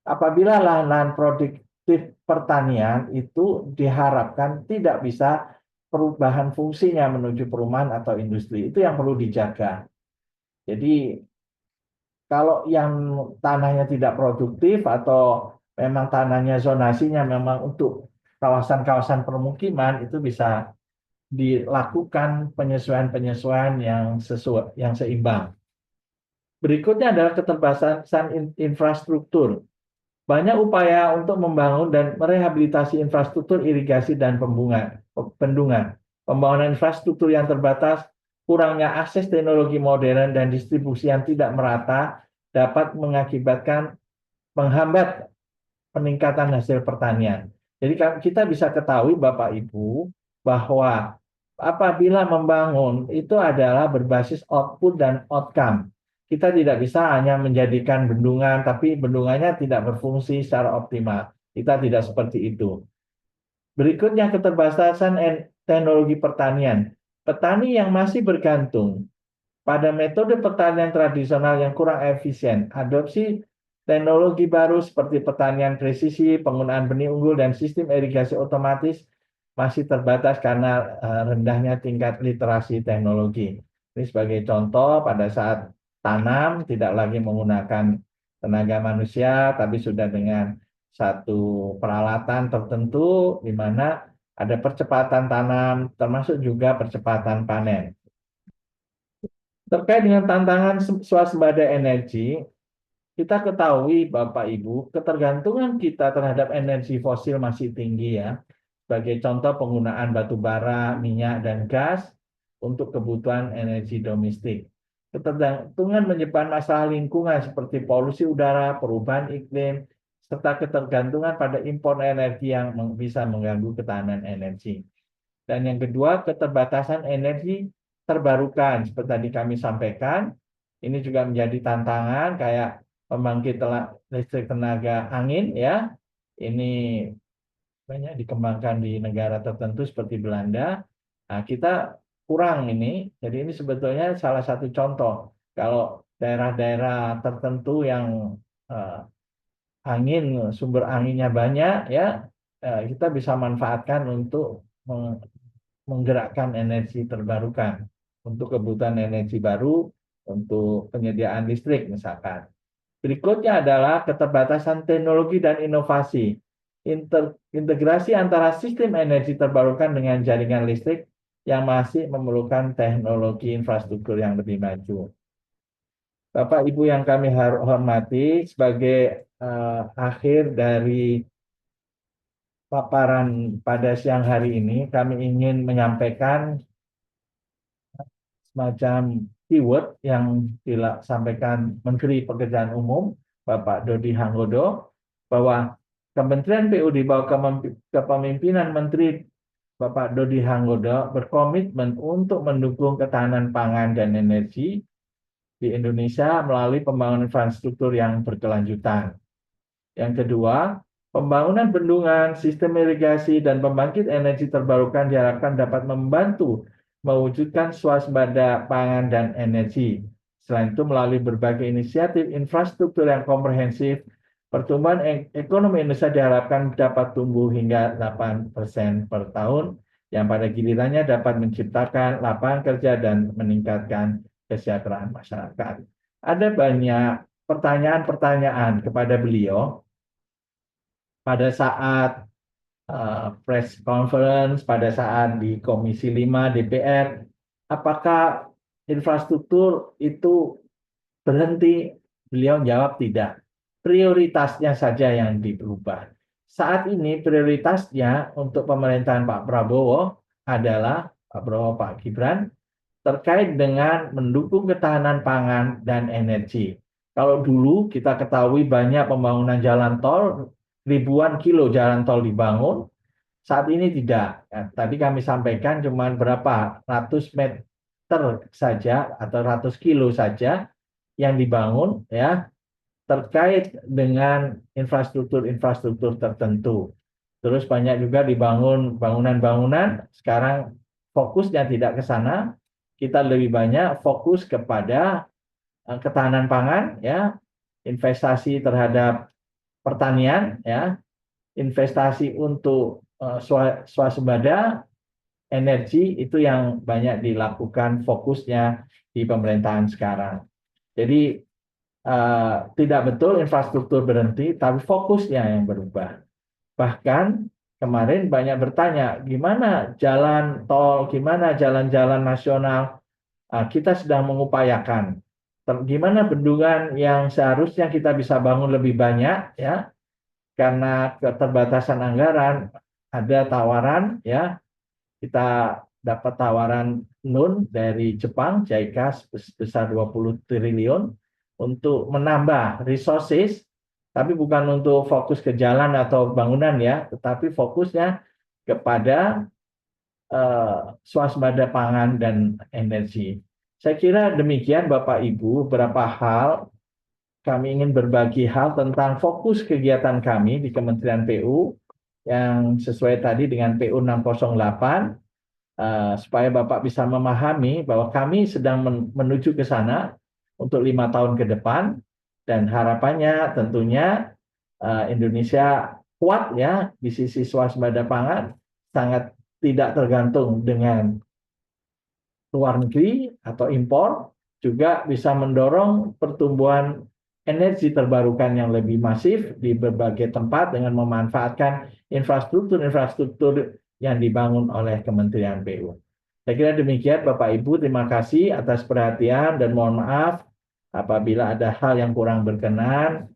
Apabila lahan-lahan produktif pertanian itu diharapkan tidak bisa perubahan fungsinya menuju perumahan atau industri, itu yang perlu dijaga. Jadi kalau yang tanahnya tidak produktif atau memang tanahnya zonasinya memang untuk kawasan-kawasan permukiman, itu bisa dilakukan penyesuaian-penyesuaian yang sesuai, yang seimbang. Berikutnya adalah keterbatasan infrastruktur. Banyak upaya untuk membangun dan merehabilitasi infrastruktur irigasi dan bendungan. Pembangunan infrastruktur yang terbatas, kurangnya akses teknologi modern dan distribusi yang tidak merata dapat mengakibatkan menghambat peningkatan hasil pertanian. Jadi kita bisa ketahui Bapak Ibu bahwa apabila membangun itu adalah berbasis output dan outcome. Kita tidak bisa hanya menjadikan bendungan, tapi bendungannya tidak berfungsi secara optimal. Kita tidak seperti itu. Berikutnya keterbatasan teknologi pertanian. Petani yang masih bergantung pada metode pertanian tradisional yang kurang efisien, adopsi teknologi baru seperti pertanian presisi, penggunaan benih unggul, dan sistem irigasi otomatis masih terbatas karena rendahnya tingkat literasi teknologi. Ini sebagai contoh, pada saat tanam tidak lagi menggunakan tenaga manusia, tapi sudah dengan satu peralatan tertentu di mana ada percepatan tanam, termasuk juga percepatan panen. Terkait dengan tantangan swasembada energi, kita ketahui Bapak Ibu, ketergantungan kita terhadap energi fosil masih tinggi ya. Sebagai contoh penggunaan batu bara, minyak, dan gas untuk kebutuhan energi domestik. Ketergantungan menyebabkan masalah lingkungan seperti polusi udara, perubahan iklim, serta ketergantungan pada impor energi yang bisa mengganggu ketahanan energi. Dan yang kedua, keterbatasan energi terbarukan. Seperti tadi kami sampaikan, ini juga menjadi tantangan kayak pembangkit listrik tenaga angin ya. Ini banyak dikembangkan di negara tertentu seperti Belanda. Nah, kita kurang ini. Jadi ini sebetulnya salah satu contoh. Kalau daerah-daerah tertentu yang sumber anginnya banyak ya, kita bisa manfaatkan untuk menggerakkan energi terbarukan untuk kebutuhan energi baru, untuk penyediaan listrik misalkan. Berikutnya adalah keterbatasan teknologi dan inovasi. Integrasi antara sistem energi terbarukan dengan jaringan listrik yang masih memerlukan teknologi infrastruktur yang lebih maju. Bapak Ibu yang kami hormati, sebagai akhir dari paparan pada siang hari ini, kami ingin menyampaikan semacam keyword yang disampaikan Menteri Pekerjaan Umum, Bapak Dodi Hanggodo, bahwa Kementerian PU di bawah kepemimpinan Menteri Bapak Dodi Hanggodo berkomitmen untuk mendukung ketahanan pangan dan energi di Indonesia melalui pembangunan infrastruktur yang berkelanjutan. Yang kedua, pembangunan bendungan, sistem irigasi, dan pembangkit energi terbarukan diharapkan dapat membantu mewujudkan swasembada pangan dan energi. Selain itu, melalui berbagai inisiatif infrastruktur yang komprehensif, pertumbuhan ekonomi Indonesia diharapkan dapat tumbuh hingga 8% per tahun, yang pada gilirannya dapat menciptakan lapangan kerja dan meningkatkan kesejahteraan masyarakat. Ada banyak pertanyaan-pertanyaan kepada beliau pada saat press conference, pada saat di Komisi 5 DPR, apakah infrastruktur itu berhenti? Beliau jawab tidak. Prioritasnya saja yang diubah. Saat ini prioritasnya untuk pemerintahan Pak Prabowo adalah Pak Prabowo, Pak Gibran, terkait dengan mendukung ketahanan pangan dan energi. Kalau dulu kita ketahui banyak pembangunan jalan tol, ribuan kilo jalan tol dibangun, saat ini tidak. Ya, tadi kami sampaikan cuma berapa ratus meter saja atau ratus kilo saja yang dibangun ya, terkait dengan infrastruktur tertentu. Terus banyak juga dibangun bangunan-bangunan, sekarang fokusnya tidak ke sana, kita lebih banyak fokus kepada ketahanan pangan ya, investasi terhadap pertanian ya, investasi untuk swasembada energi, itu yang banyak dilakukan fokusnya di pemerintahan sekarang. Jadi tidak betul infrastruktur berhenti, tapi fokusnya yang berubah. Bahkan kemarin banyak bertanya, gimana jalan tol, gimana jalan-jalan nasional. Kita sedang mengupayakan. Gimana bendungan yang seharusnya kita bisa bangun lebih banyak, ya, karena keterbatasan anggaran. Ada tawaran, ya, kita dapat tawaran loan dari Jepang, JICA sebesar 20 triliun untuk menambah resources, tapi bukan untuk fokus ke jalan atau bangunan, ya, tetapi fokusnya kepada swasembada pangan dan energi. Saya kira demikian Bapak Ibu, beberapa hal kami ingin berbagi hal tentang fokus kegiatan kami di Kementerian PU yang sesuai tadi dengan PU 608, supaya Bapak bisa memahami bahwa kami sedang menuju ke sana untuk 5 tahun ke depan, dan harapannya tentunya Indonesia kuat, ya, di sisi swasembada pangan, sangat tidak tergantung dengan luar negeri atau impor, juga bisa mendorong pertumbuhan energi terbarukan yang lebih masif di berbagai tempat dengan memanfaatkan infrastruktur-infrastruktur yang dibangun oleh Kementerian PU. Saya kira demikian Bapak Ibu, terima kasih atas perhatian dan mohon maaf apabila ada hal yang kurang berkenan.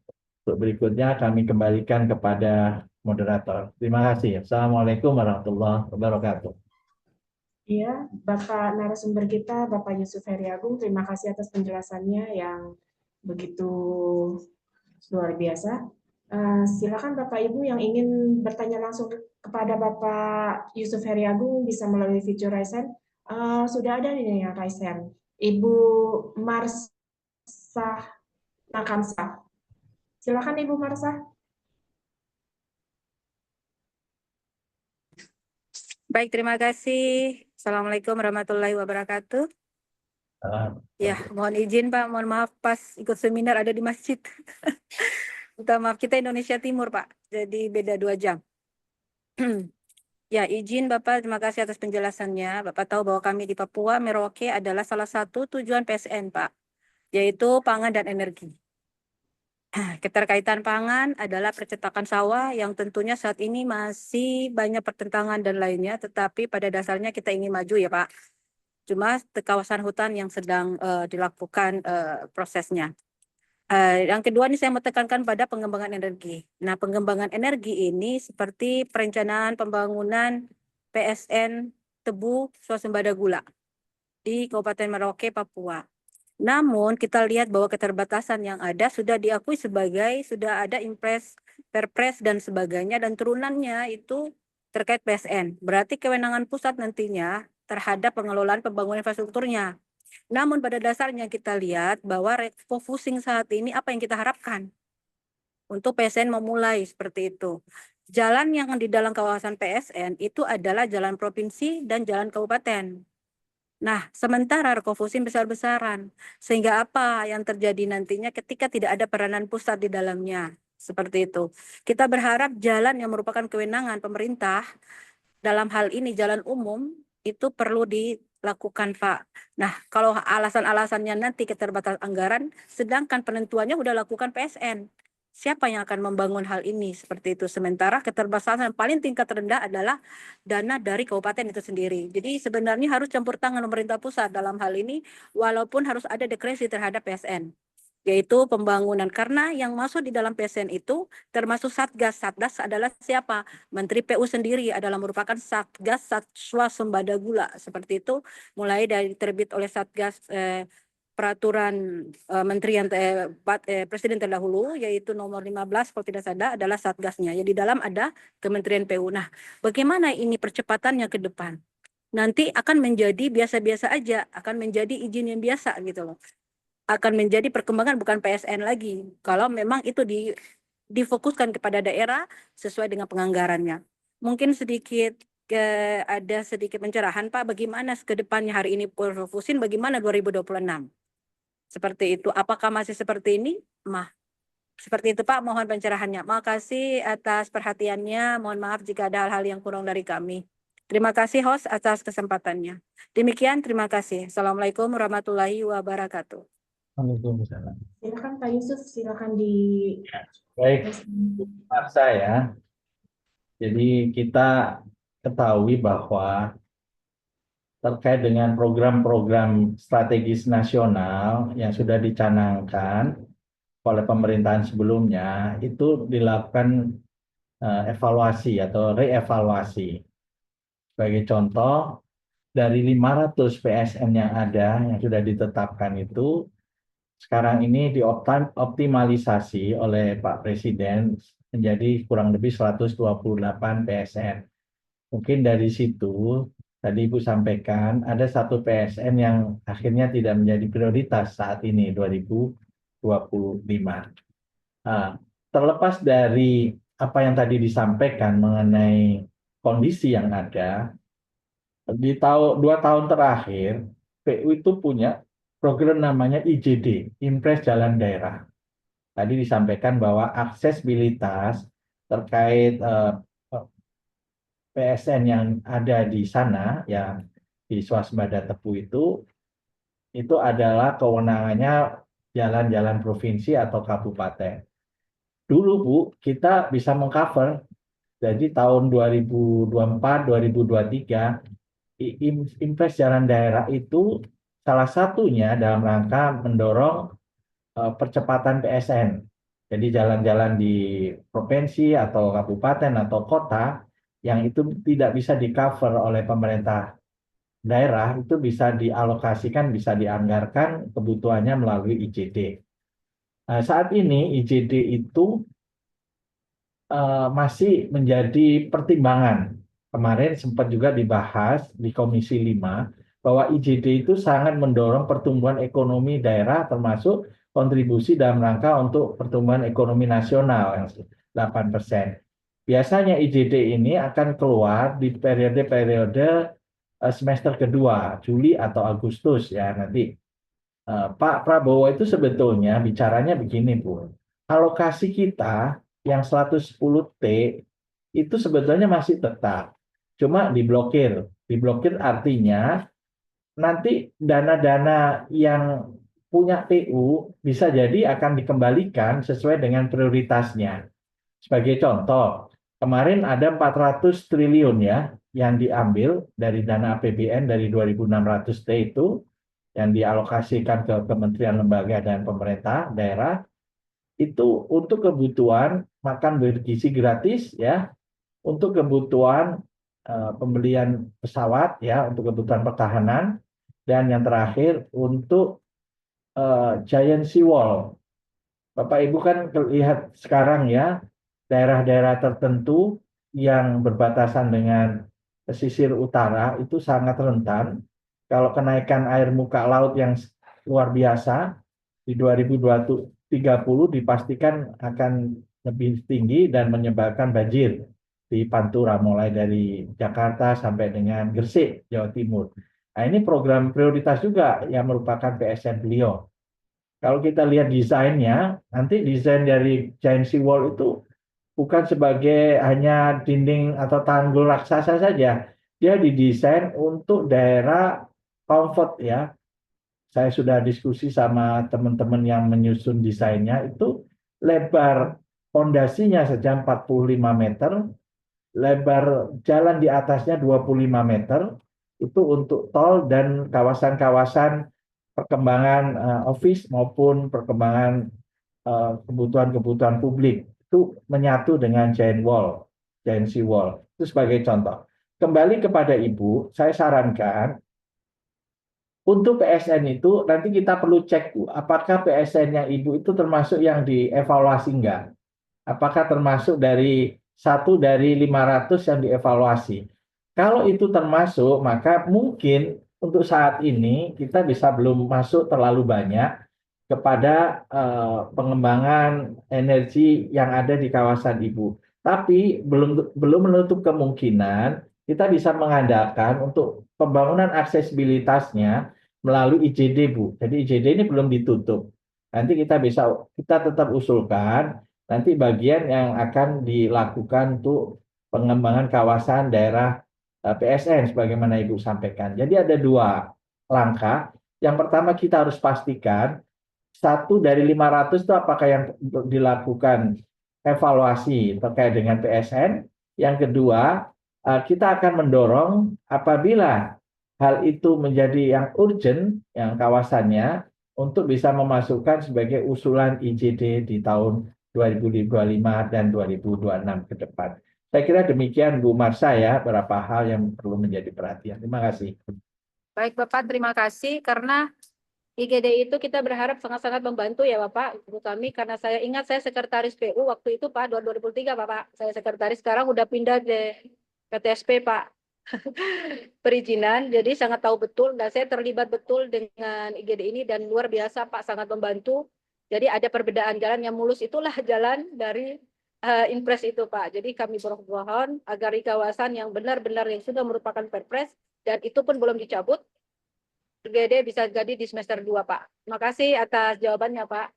Untuk berikutnya kami kembalikan kepada moderator. Terima kasih. Assalamualaikum warahmatullahi wabarakatuh.
Iya, Bapak narasumber kita, Bapak Yusuf Heriagung, terima kasih atas penjelasannya yang begitu luar biasa. Silakan Bapak Ibu yang ingin bertanya langsung kepada Bapak Yusuf Heriagung bisa melalui fitur Raise Hand. Sudah ada nih yang Raise Hand. Ibu Marsah Nakamsa. Silakan Ibu Marsah.
Baik, terima kasih. Assalamualaikum warahmatullahi wabarakatuh. Ya, mohon izin Pak, mohon maaf pas ikut seminar ada di masjid. Minta maaf, kita Indonesia Timur Pak, jadi beda 2 jam. Ya, izin Bapak, terima kasih atas penjelasannya. Bapak tahu bahwa kami di Papua, Merauke adalah salah satu tujuan PSN Pak, yaitu pangan dan energi. Keterkaitan pangan adalah percetakan sawah yang tentunya saat ini masih banyak pertentangan dan lainnya, tetapi pada dasarnya kita ingin maju ya Pak. Cuma di kawasan hutan yang sedang dilakukan prosesnya. Yang kedua ini saya mau tekankan pada pengembangan energi. Nah, pengembangan energi ini seperti perencanaan pembangunan PSN Tebu swasembada gula di Kabupaten Merauke, Papua. Namun kita lihat bahwa keterbatasan yang ada sudah diakui sebagai sudah ada impres, perpres dan sebagainya, dan turunannya itu terkait PSN. Berarti kewenangan pusat nantinya terhadap pengelolaan pembangunan infrastrukturnya. Namun pada dasarnya kita lihat bahwa refocusing saat ini apa yang kita harapkan untuk PSN memulai seperti itu. Jalan yang di dalam kawasan PSN itu adalah jalan provinsi dan jalan kabupaten. Nah, sementara refocusing besar-besaran. Sehingga apa yang terjadi nantinya ketika tidak ada peranan pusat di dalamnya. Seperti itu. Kita berharap jalan yang merupakan kewenangan pemerintah, dalam hal ini jalan umum, itu perlu dilakukan Pak. Nah, kalau alasan-alasannya nanti keterbatasan anggaran, sedangkan penentuannya sudah lakukan PSN. Siapa yang akan membangun hal ini seperti itu? Sementara keterbatasan paling tingkat rendah adalah dana dari kabupaten itu sendiri. Jadi sebenarnya harus campur tangan pemerintah pusat dalam hal ini, walaupun harus ada diskresi terhadap PSN, yaitu pembangunan. Karena yang masuk di dalam PSN itu termasuk Satgas. Satgas adalah siapa? Menteri PU sendiri adalah merupakan Satgas swasembada gula. Seperti itu, mulai dari terbit oleh Satgas peraturan menteri yang presiden terdahulu, yaitu nomor 15 kalau tidak salah adalah Satgasnya. Jadi di dalam ada Kementerian PU. Nah, bagaimana ini percepatannya ke depan? Nanti akan menjadi biasa-biasa aja, akan menjadi izin yang biasa gitu loh. Akan menjadi perkembangan bukan PSN lagi. Kalau memang itu difokuskan kepada daerah sesuai dengan penganggarannya. Mungkin sedikit ada sedikit pencerahan Pak, bagaimana ke depannya hari ini Profusin, bagaimana 2026? Seperti itu. Apakah masih seperti ini? Seperti itu Pak, mohon pencerahannya. Makasih atas perhatiannya. Mohon maaf jika ada hal-hal yang kurang dari kami. Terima kasih host atas kesempatannya. Demikian, terima kasih. Assalamualaikum warahmatullahi wabarakatuh.
Waalaikumsalam.
Silakan Pak Yusuf, silakan di
Baik, paksa ya. Jadi kita ketahui bahwa terkait dengan program-program strategis nasional yang sudah dicanangkan oleh pemerintahan sebelumnya itu dilakukan evaluasi atau reevaluasi. Sebagai contoh, dari 500 PSN yang ada yang sudah ditetapkan itu sekarang ini dioptimalisasi oleh Pak Presiden menjadi kurang lebih 128 PSN. Mungkin dari situ, tadi Ibu sampaikan, ada satu PSN yang akhirnya tidak menjadi prioritas saat ini, 2025. Nah, terlepas dari apa yang tadi disampaikan mengenai kondisi yang ada, di 2 tahun terakhir, PU itu punya program namanya IJD, Impres Jalan Daerah. Tadi disampaikan bahwa aksesibilitas terkait PSN yang ada di sana, yang di swasembada Tebu itu adalah kewenangannya jalan-jalan provinsi atau kabupaten. Dulu Bu, kita bisa mengcover, jadi tahun 2024, 2023, Impres Jalan Daerah itu salah satunya dalam rangka mendorong percepatan PSN. Jadi jalan-jalan di provinsi atau kabupaten atau kota yang itu tidak bisa di-cover oleh pemerintah daerah itu bisa dialokasikan, bisa dianggarkan kebutuhannya melalui IJD. Nah, saat ini IJD itu masih menjadi pertimbangan. Kemarin sempat juga dibahas di Komisi 5 bahwa IJD itu sangat mendorong pertumbuhan ekonomi daerah termasuk kontribusi dalam rangka untuk pertumbuhan ekonomi nasional yang 8%. Biasanya IJD ini akan keluar di periode-periode semester kedua, Juli atau Agustus ya nanti. Pak Prabowo itu sebetulnya bicaranya begini, Bu. Alokasi kita yang 110T itu sebetulnya masih tetap. Cuma diblokir. Diblokir artinya nanti dana-dana yang punya PU bisa jadi akan dikembalikan sesuai dengan prioritasnya. Sebagai contoh, kemarin ada 400 triliun ya yang diambil dari dana APBN dari 2.600T itu yang dialokasikan ke kementerian lembaga dan pemerintah daerah itu untuk kebutuhan makan bergizi gratis ya, untuk kebutuhan pembelian pesawat ya, untuk kebutuhan pertahanan, dan yang terakhir untuk giant sea wall. Bapak Ibu kan lihat sekarang ya, daerah-daerah tertentu yang berbatasan dengan pesisir utara itu sangat rentan. Kalau kenaikan air muka laut yang luar biasa di 2030 dipastikan akan lebih tinggi dan menyebabkan banjir di Pantura mulai dari Jakarta sampai dengan Gresik, Jawa Timur. Nah, ini program prioritas juga yang merupakan PSN beliau. Kalau kita lihat desainnya, nanti desain dari giant sea wall itu bukan sebagai hanya dinding atau tanggul raksasa saja. Dia didesain untuk daerah comfort ya. Saya sudah diskusi sama teman-teman yang menyusun desainnya, itu lebar fondasinya saja 45 meter, lebar jalan di atasnya 25 meter, itu untuk tol dan kawasan-kawasan perkembangan office maupun perkembangan kebutuhan-kebutuhan publik. Itu menyatu dengan giant wall, giant sea wall. Itu sebagai contoh. Kembali kepada Ibu, saya sarankan untuk PSN itu nanti kita perlu cek Bu, apakah PSN-nya Ibu itu termasuk yang dievaluasi enggak? Apakah termasuk dari 1 dari 500 yang dievaluasi? Kalau itu termasuk, maka mungkin untuk saat ini kita bisa belum masuk terlalu banyak kepada pengembangan energi yang ada di kawasan Ibu. Tapi belum menutup kemungkinan kita bisa mengandalkan untuk pembangunan aksesibilitasnya melalui IJD, Bu. Jadi IJD ini belum ditutup. Nanti kita tetap usulkan nanti bagian yang akan dilakukan untuk pengembangan kawasan daerah PSN sebagaimana Ibu sampaikan. Jadi ada 2 langkah. Yang pertama kita harus pastikan 1 dari 500 itu apakah yang dilakukan evaluasi terkait dengan PSN? Yang kedua, kita akan mendorong apabila hal itu menjadi yang urgent, yang kawasannya, untuk bisa memasukkan sebagai usulan IJD di tahun 2025 dan 2026 ke depan. Saya kira demikian Bu Marsha ya, beberapa hal yang perlu menjadi perhatian. Terima kasih.
Baik Bapak, terima kasih karena IGD itu kita berharap sangat-sangat membantu ya Bapak, Ibu kami, karena saya ingat saya sekretaris PU waktu itu Pak, 2003 Bapak, saya sekretaris, sekarang udah pindah ke PTSP Pak, perizinan, jadi sangat tahu betul dan saya terlibat betul dengan IGD ini dan luar biasa Pak, sangat membantu. Jadi ada perbedaan jalan yang mulus, itulah jalan dari Inpres itu Pak. Jadi kami bermohon agar di kawasan yang benar-benar yang sudah merupakan Perpres dan itu pun belum dicabut, IGD bisa jadi di semester 2 Pak. Terima kasih atas jawabannya Pak.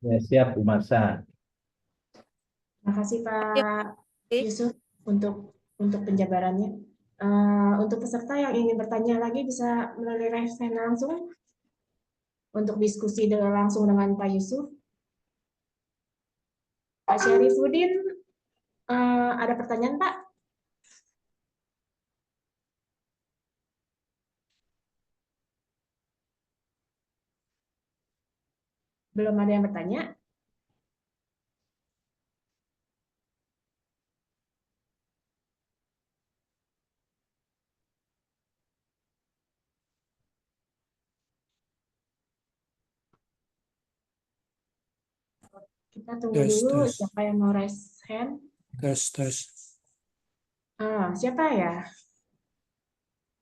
Ya, siap Bu Marsha.
Terima kasih Pak Yusuf untuk penjabarannya. Untuk peserta yang ingin bertanya lagi bisa melalui raise hand langsung untuk diskusi langsung dengan Pak Yusuf. Pak Syarifuddin, ada pertanyaan Pak? Belum ada yang bertanya? Kita tunggu dulu siapa yang mau raise hand.
Tes.
Siapa ya?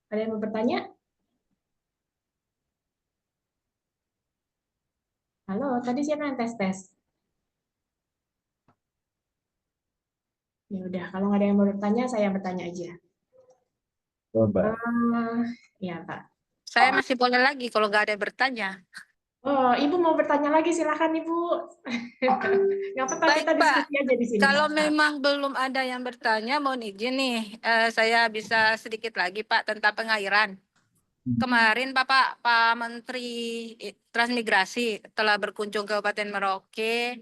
Ada yang mau bertanya? Halo, tadi siapa yang tes? Ya udah, kalau nggak ada yang mau bertanya, saya bertanya aja.
Coba.
Ya, Pak.
Saya masih boleh lagi kalau nggak ada yang bertanya.
Oh, Ibu mau bertanya lagi, silakan Ibu. Nggak apa-apa,
Baik,
kita
Pak.
diskusi aja di sini.
Kalau memang belum ada yang bertanya, mohon izin nih, saya bisa sedikit lagi Pak tentang pengairan. Kemarin Pak Menteri Transmigrasi telah berkunjung ke Kabupaten Merauke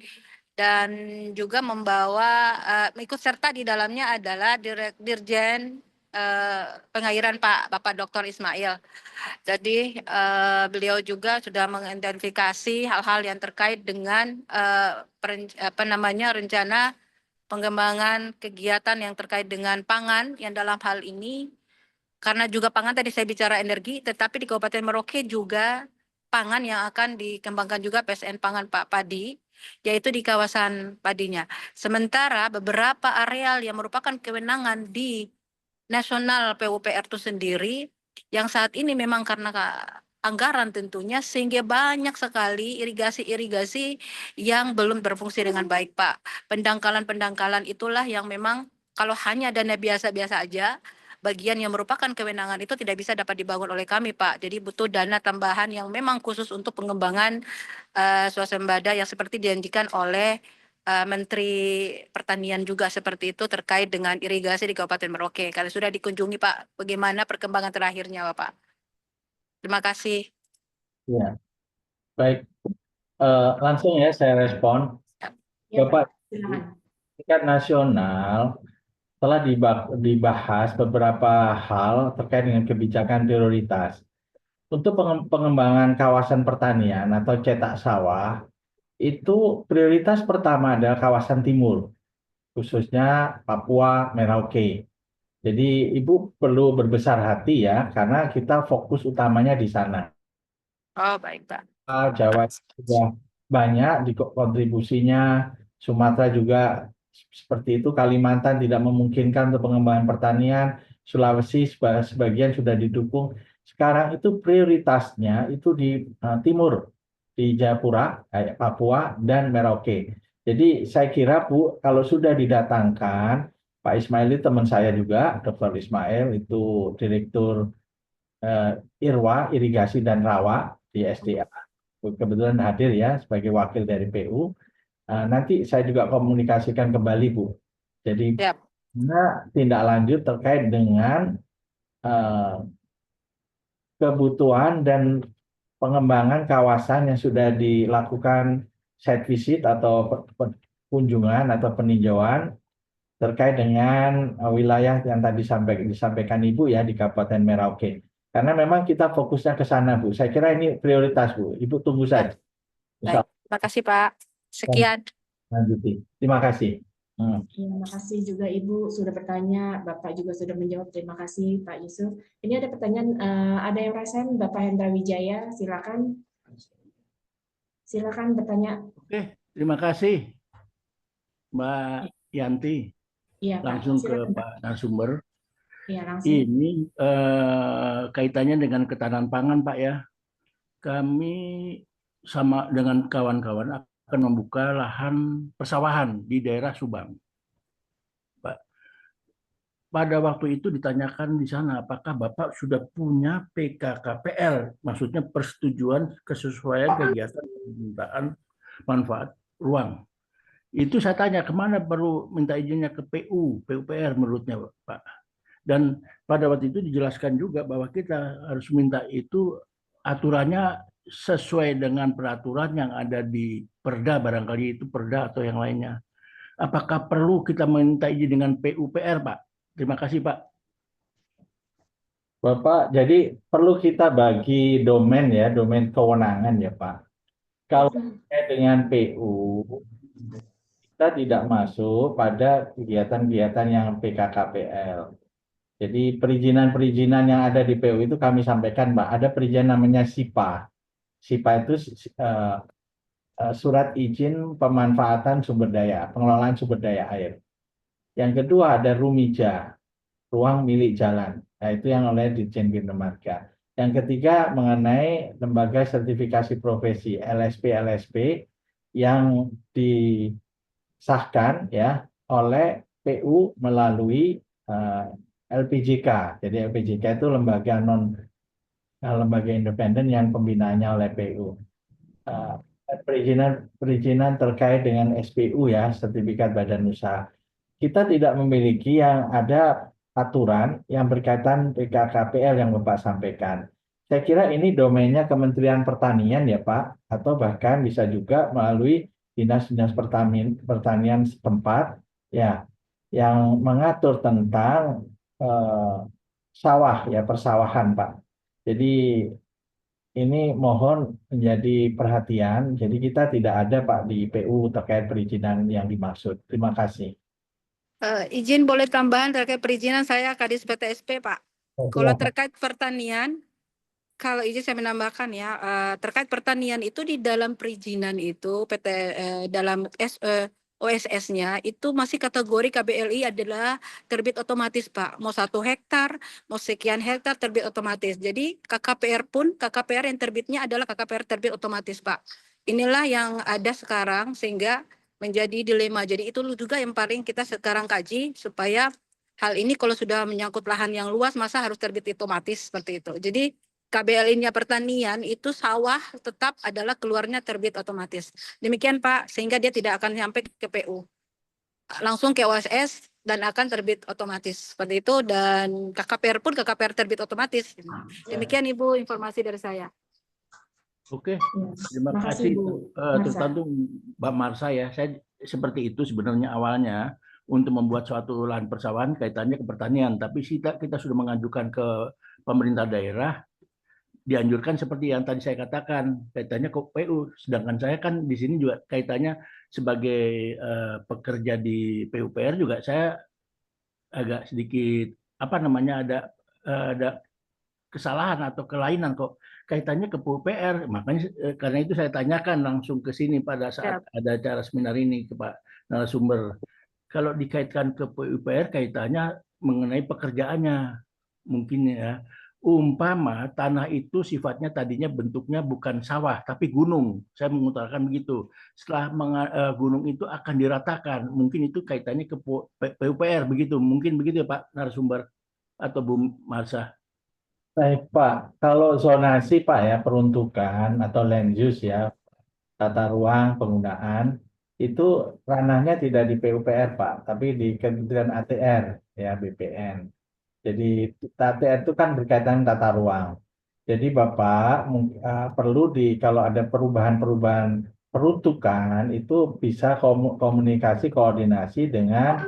dan juga membawa ikut serta di dalamnya adalah Dirjen Pengairan Bapak Dr. Ismail. Jadi beliau juga sudah mengidentifikasi hal-hal yang terkait dengan rencana pengembangan kegiatan yang terkait dengan pangan yang dalam hal ini, karena juga pangan tadi saya bicara energi, tetapi di Kabupaten Merauke juga pangan yang akan dikembangkan juga PSN Pangan Pak Padi, yaitu di kawasan padinya. Sementara beberapa areal yang merupakan kewenangan di nasional PUPR itu sendiri, yang saat ini memang karena anggaran tentunya, sehingga banyak sekali irigasi-irigasi yang belum berfungsi dengan baik Pak. Pendangkalan-pendangkalan itulah yang memang kalau hanya dana biasa-biasa aja, bagian yang merupakan kewenangan itu tidak bisa dapat dibangun oleh kami Pak. Jadi butuh dana tambahan yang memang khusus untuk pengembangan swasembada yang seperti dijanjikan oleh Menteri Pertanian juga seperti itu terkait dengan irigasi di Kabupaten Merauke. Kalau sudah dikunjungi Pak, bagaimana perkembangan terakhirnya Bapak? Terima kasih.
Ya, baik. Langsung ya saya respon.
Ya,
Bapak,
silakan.
tingkat nasional telah dibahas beberapa hal terkait dengan kebijakan prioritas. Untuk pengembangan kawasan pertanian atau cetak sawah, itu prioritas pertama adalah kawasan timur, khususnya Papua, Merauke. Jadi Ibu perlu berbesar hati ya, karena kita fokus utamanya di sana.
Oh, baik Pak.
Jawa sudah banyak di kontribusinya, Sumatera juga seperti itu, Kalimantan tidak memungkinkan untuk pengembangan pertanian, Sulawesi sebagian sudah didukung. Sekarang itu prioritasnya itu di timur, di Jayapura, Papua, dan Merauke. Jadi saya kira Bu, kalau sudah didatangkan, Pak Ismail itu teman saya juga, Dr. Ismail itu Direktur IRWA, Irigasi dan Rawa di SDA. Kebetulan hadir ya sebagai wakil dari PU. Nanti saya juga komunikasikan kembali Bu. Jadi tindak lanjut terkait dengan kebutuhan dan pengembangan kawasan yang sudah dilakukan site visit atau kunjungan atau peninjauan terkait dengan wilayah yang tadi disampaikan Ibu ya di Kabupaten Merauke. Karena memang kita fokusnya ke sana, Bu. Saya kira ini prioritas, Bu. Ibu tunggu saja. Insya
Baik, terima kasih Pak. Sekian.
lanjuti. Terima kasih.
Terima kasih juga Ibu sudah bertanya, Bapak juga sudah menjawab. Terima kasih Pak Yusuf. Ini ada pertanyaan, ada yang resen, Bapak Hendra Wijaya, silakan. Silakan bertanya.
Oke, terima kasih Mbak Yanti.
Iya, Pak.
Langsung ke
Silakan, Pak.
Pak narasumber.
Iya, langsung.
Ini kaitannya dengan ketahanan pangan, Pak ya. Kami sama dengan kawan-kawan akan membuka lahan persawahan di daerah Subang. Pak, pada waktu itu ditanyakan di sana, apakah Bapak sudah punya PKKPL, maksudnya persetujuan kesesuaian kegiatan permintaan manfaat ruang. Itu saya tanya kemana perlu minta izinnya ke PUPR menurutnya Pak. Dan pada waktu itu dijelaskan juga bahwa kita harus minta itu aturannya sesuai dengan peraturan yang ada di Perda, barangkali itu Perda atau yang lainnya. Apakah perlu kita minta izin dengan PUPR Pak? Terima kasih Pak.
Bapak, jadi perlu kita bagi domain ya, domain kewenangan ya Pak. Kalau dengan PU, kita tidak masuk pada kegiatan-kegiatan yang PKKPL. Jadi perizinan-perizinan yang ada di PU itu kami sampaikan, Mbak. Ada perizinan namanya SIPA. SIPA itu surat izin pemanfaatan sumber daya, pengelolaan sumber daya air. Yang kedua ada RUMIJA, ruang milik jalan. Nah, itu yang oleh Ditjen Bina Marga. Yang ketiga mengenai lembaga sertifikasi profesi LSP yang disahkan ya oleh PU melalui LPJK. Jadi LPJK itu lembaga independen yang pembinaannya oleh PU. Perizinan terkait dengan SPU ya, sertifikat badan usaha. Kita tidak memiliki yang ada aturan yang berkaitan PKKPL yang Bapak sampaikan. Saya kira ini domainnya Kementerian Pertanian ya Pak, atau bahkan bisa juga melalui dinas-dinas pertanian setempat ya, yang mengatur tentang sawah ya, persawahan Pak. Jadi ini mohon menjadi perhatian. Jadi kita tidak ada Pak di PU terkait perizinan yang dimaksud. Terima kasih.
Izin boleh tambahan terkait perizinan, saya Kadis PTSP Pak. Kalau terkait pertanian, kalau izin saya menambahkan ya, terkait pertanian itu di dalam perizinan itu dalam OSS-nya itu masih kategori KBLI adalah terbit otomatis Pak. Mau 1 hektar, mau sekian hektar terbit otomatis. Jadi KKPR pun, KKPR yang terbitnya adalah KKPR terbit otomatis Pak. Inilah yang ada sekarang sehingga menjadi dilema. Jadi itu juga yang paling kita sekarang kaji supaya hal ini kalau sudah menyangkut lahan yang luas masa harus terbit otomatis seperti itu. Jadi KBLI-nya pertanian itu sawah tetap adalah keluarnya terbit otomatis. Demikian Pak, sehingga dia tidak akan sampai ke PU. Langsung ke OSS dan akan terbit otomatis. Seperti itu, dan KKPR pun KKPR terbit otomatis. Demikian Ibu informasi dari saya.
Oke, terima kasih tertentu Mbak Marsha ya. Saya seperti itu sebenarnya awalnya untuk membuat suatu lahan persawahan kaitannya ke pertanian. Tapi kita sudah mengajukan ke pemerintah daerah, dianjurkan seperti yang tadi saya katakan kaitannya ke PU. Sedangkan saya kan di sini juga kaitannya sebagai pekerja di PUPR juga saya agak sedikit ada kesalahan atau kelainan kok kaitannya ke PUPR. Makanya karena itu saya tanyakan langsung ke sini pada saat ada acara seminar ini ke Pak narasumber. Kalau dikaitkan ke PUPR kaitannya mengenai pekerjaannya mungkin ya. Umpama tanah itu sifatnya tadinya bentuknya bukan sawah tapi gunung. Saya mengutarakan begitu. Setelah gunung itu akan diratakan. Mungkin itu kaitannya ke PUPR begitu. Mungkin begitu ya Pak narasumber atau Bu Marsha.
Baik Pak, kalau zonasi Pak ya, peruntukan atau land use ya, tata ruang penggunaan, itu ranahnya tidak di PUPR Pak, tapi di Kementerian ATR ya, BPN. Jadi ATR itu kan berkaitan tata ruang. Jadi Bapak perlu kalau ada perubahan-perubahan peruntukan itu bisa komunikasi koordinasi dengan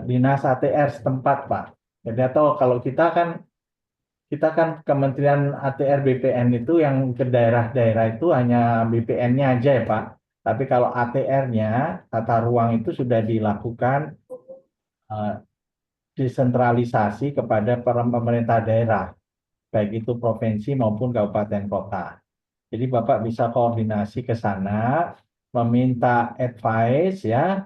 dinas ATR setempat, Pak. Jadi atau kalau kita kan Kementerian ATR BPN itu yang ke daerah-daerah itu hanya BPN-nya aja ya, Pak. Tapi kalau ATR-nya tata ruang itu sudah dilakukan eh, desentralisasi kepada pemerintah daerah, baik itu provinsi maupun kabupaten kota. Jadi Bapak bisa koordinasi ke sana, meminta advice ya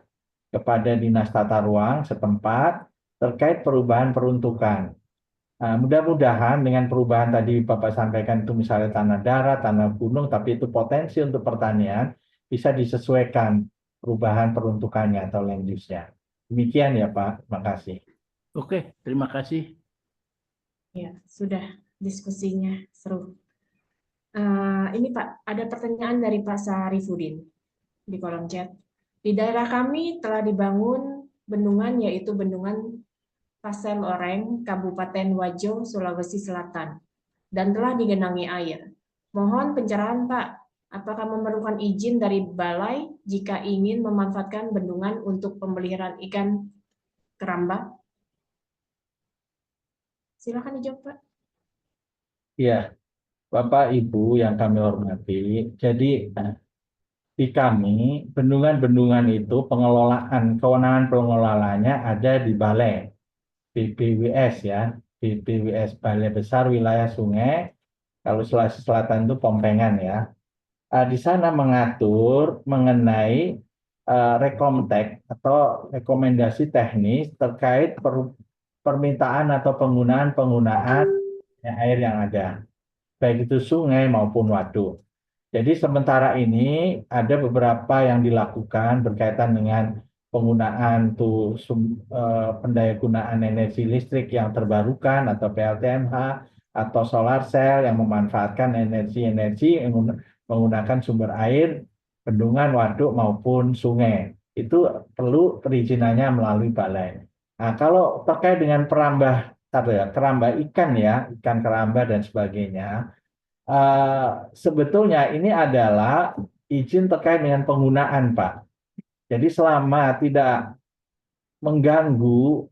kepada dinas tata ruang setempat terkait perubahan peruntukan. Nah, mudah-mudahan dengan perubahan tadi Bapak sampaikan itu misalnya tanah darat, tanah gunung, tapi itu potensi untuk pertanian, bisa disesuaikan perubahan peruntukannya atau land use-nya. Demikian ya Pak, terima kasih.
Oke, terima kasih.
Ya, sudah diskusinya seru. Ini Pak, ada pertanyaan dari Pak Sarifudin di kolom chat. Di daerah kami telah dibangun bendungan, yaitu bendungan Pasel Oreng, Kabupaten Wajo, Sulawesi Selatan, dan telah digenangi air. Mohon pencerahan Pak, apakah memerlukan izin dari balai jika ingin memanfaatkan bendungan untuk pemeliharaan ikan keramba? Silakan dijawab Pak.
Ya, Bapak Ibu yang kami hormati, jadi di kami bendungan-bendungan itu kewenangan pengelolaannya ada di balai BBWS ya, BBWS Balai Besar Wilayah Sungai. Kalau Sulawesi Selatan itu Pompengan ya. Di sana mengatur mengenai rekomtek atau rekomendasi teknis terkait permintaan atau penggunaan air yang ada, baik itu sungai maupun waduk. Jadi sementara ini ada beberapa yang dilakukan berkaitan dengan penggunaan pendayagunaan energi listrik yang terbarukan atau PLTMH atau solar cell yang memanfaatkan energi menggunakan sumber air, bendungan, waduk maupun sungai. Itu perlu perizinannya melalui balai. Nah, kalau terkait dengan keramba ikan ya, ikan keramba dan sebagainya, sebetulnya ini adalah izin terkait dengan penggunaan, Pak. Jadi selama tidak mengganggu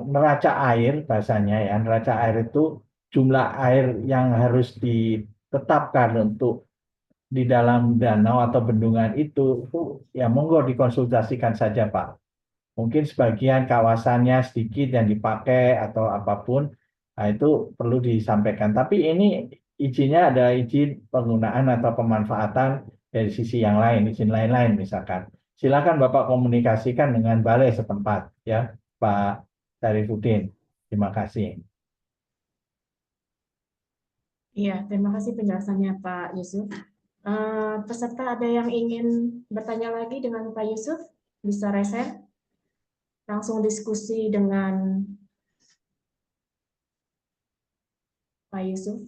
neraca air, bahasanya ya, neraca air itu jumlah air yang harus ditetapkan untuk di dalam danau atau bendungan itu ya monggo dikonsultasikan saja, Pak. Mungkin sebagian kawasannya sedikit yang dipakai atau apapun, nah itu perlu disampaikan. Tapi ini izinnya ada izin penggunaan atau pemanfaatan dari sisi yang lain, izin lain-lain misalkan. Silakan Bapak komunikasikan dengan balai setempat, ya Pak Sarifudin. Terima kasih.
Iya, terima kasih penjelasannya Pak Yusuf. Peserta ada yang ingin bertanya lagi dengan Pak Yusuf? Bisa resen? Langsung diskusi dengan Pak Yusuf.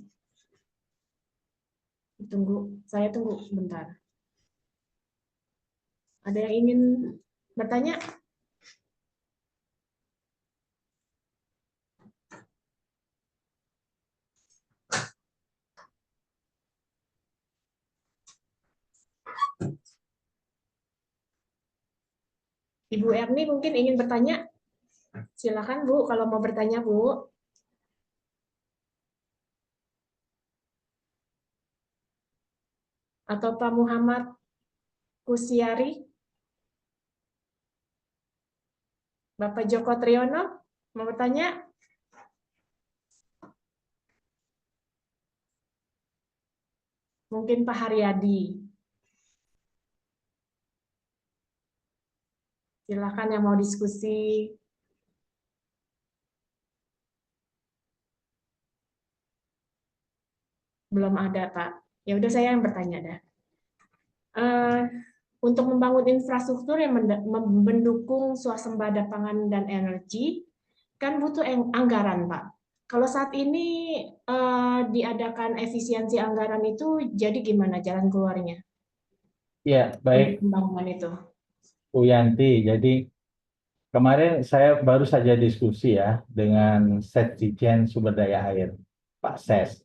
Saya tunggu sebentar. Ada yang ingin bertanya? Ibu Erni mungkin ingin bertanya? Silakan Bu, kalau mau bertanya Bu. Atau Pak Muhammad Kusiari? Bapak Joko Triyono mau bertanya? Mungkin Pak Haryadi. Silakan yang mau diskusi. Belum ada, Pak. Ya udah saya yang bertanya dah. Untuk membangun infrastruktur yang mendukung swasembada pangan dan energi, kan butuh anggaran, Pak. Kalau saat ini diadakan efisiensi anggaran itu, jadi gimana jalan keluarnya?
Ya, baik
Pembangunan itu.
Bu Yanti. Jadi kemarin saya baru saja diskusi ya dengan Sekjen Sumber Daya Air. Pak Ses.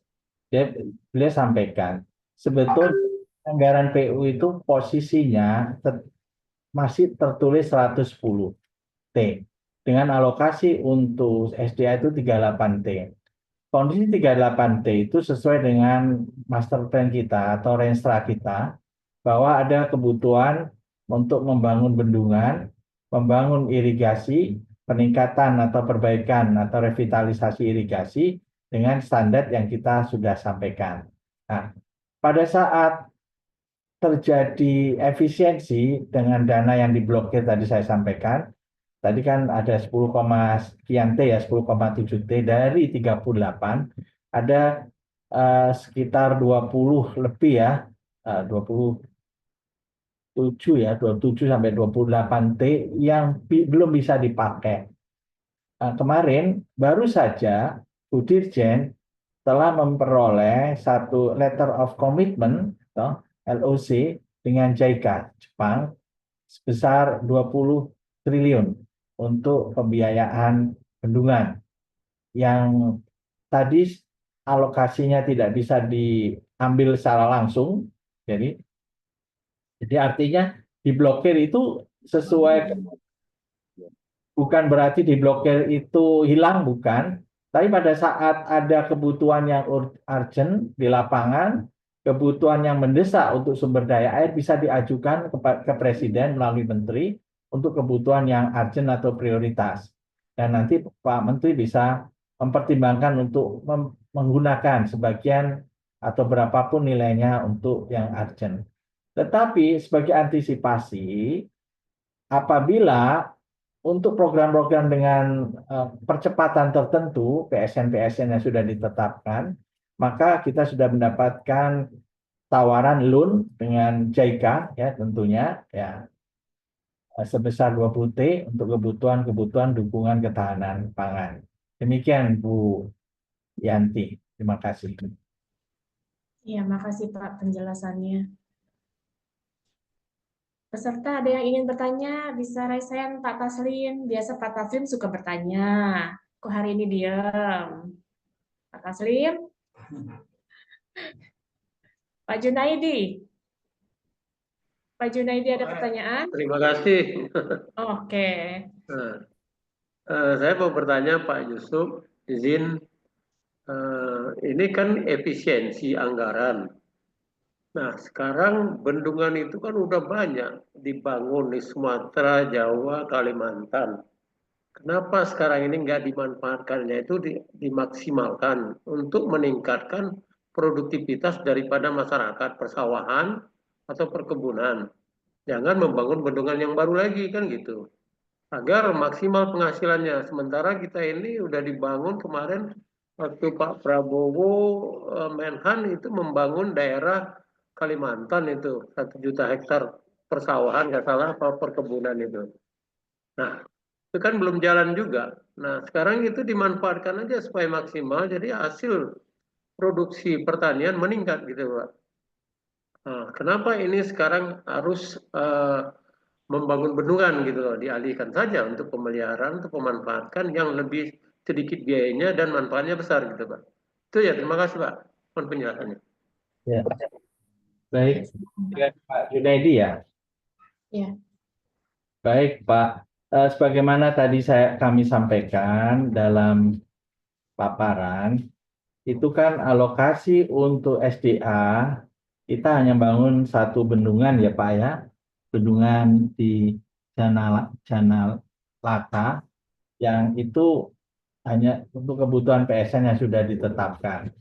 Beliau sampaikan, sebetulnya anggaran PU itu posisinya masih tertulis 110 T. Dengan alokasi untuk SDA itu 38 T. Kondisi 38 T itu sesuai dengan master plan kita atau renstra kita, bahwa ada kebutuhan untuk membangun bendungan, membangun irigasi, peningkatan atau perbaikan atau revitalisasi irigasi dengan standar yang kita sudah sampaikan. Nah, pada saat terjadi efisiensi dengan dana yang diblokir tadi saya sampaikan, tadi kan ada 10, sekian T ya, 10,7 T dari 38, ada sekitar 20 lebih ya, 27 sampai 28 T yang belum bisa dipakai. Kemarin baru saja Bu Dirjen telah memperoleh satu letter of commitment LOC dengan JICA Jepang sebesar 20 triliun untuk pembiayaan bendungan yang tadi alokasinya tidak bisa diambil secara langsung. Jadi artinya diblokir itu sesuai, bukan berarti diblokir itu hilang, bukan. Tapi pada saat ada kebutuhan yang urgent di lapangan, kebutuhan yang mendesak untuk sumber daya air bisa diajukan ke Presiden melalui Menteri untuk kebutuhan yang urgent atau prioritas. Dan nanti Pak Menteri bisa mempertimbangkan untuk menggunakan sebagian atau berapapun nilainya untuk yang urgent. Tetapi sebagai antisipasi, apabila untuk program-program dengan percepatan tertentu, PSN yang sudah ditetapkan, maka kita sudah mendapatkan tawaran loan dengan JICA ya tentunya ya sebesar 20 T untuk kebutuhan dukungan ketahanan pangan. Demikian Bu Yanti. Terima kasih.
Ya, makasih Pak penjelasannya. Peserta ada yang ingin bertanya, bisa raise hand Pak Taslim. Biasa Pak Taslim suka bertanya. Kok hari ini diam? Pak Taslim? Pak Junaidi? Pak Junaidi ada pertanyaan?
Terima kasih.
Oke.
Saya mau bertanya Pak Yusuf, izin, ini kan efisiensi anggaran. Nah, sekarang bendungan itu kan udah banyak dibangun di Sumatera, Jawa, Kalimantan. Kenapa sekarang ini nggak dimanfaatkannya itu dimaksimalkan untuk meningkatkan produktivitas daripada masyarakat persawahan atau perkebunan. Jangan membangun bendungan yang baru lagi kan gitu. Agar maksimal penghasilannya. Sementara kita ini udah dibangun kemarin waktu Pak Prabowo Menhan itu membangun daerah Kalimantan itu 1 juta hektar persawahan, nggak salah apa perkebunan itu. Nah, itu kan belum jalan juga. Nah, sekarang itu dimanfaatkan aja supaya maksimal, jadi hasil produksi pertanian meningkat gitu, Pak. Nah, kenapa ini sekarang harus membangun bendungan gitu loh, dialihkan saja untuk pemeliharaan, untuk memanfaatkan yang lebih sedikit biayanya dan manfaatnya besar gitu Pak. Itu ya, terima kasih Pak. Mohon penjelasannya.
Ya. Baik, Pak Junaidi ya.
Ya.
Baik Pak, sebagaimana tadi kami sampaikan dalam paparan, itu kan alokasi untuk SDA kita hanya bangun satu bendungan ya Pak ya, bendungan di Janalata yang itu hanya untuk kebutuhan PSN yang sudah ditetapkan.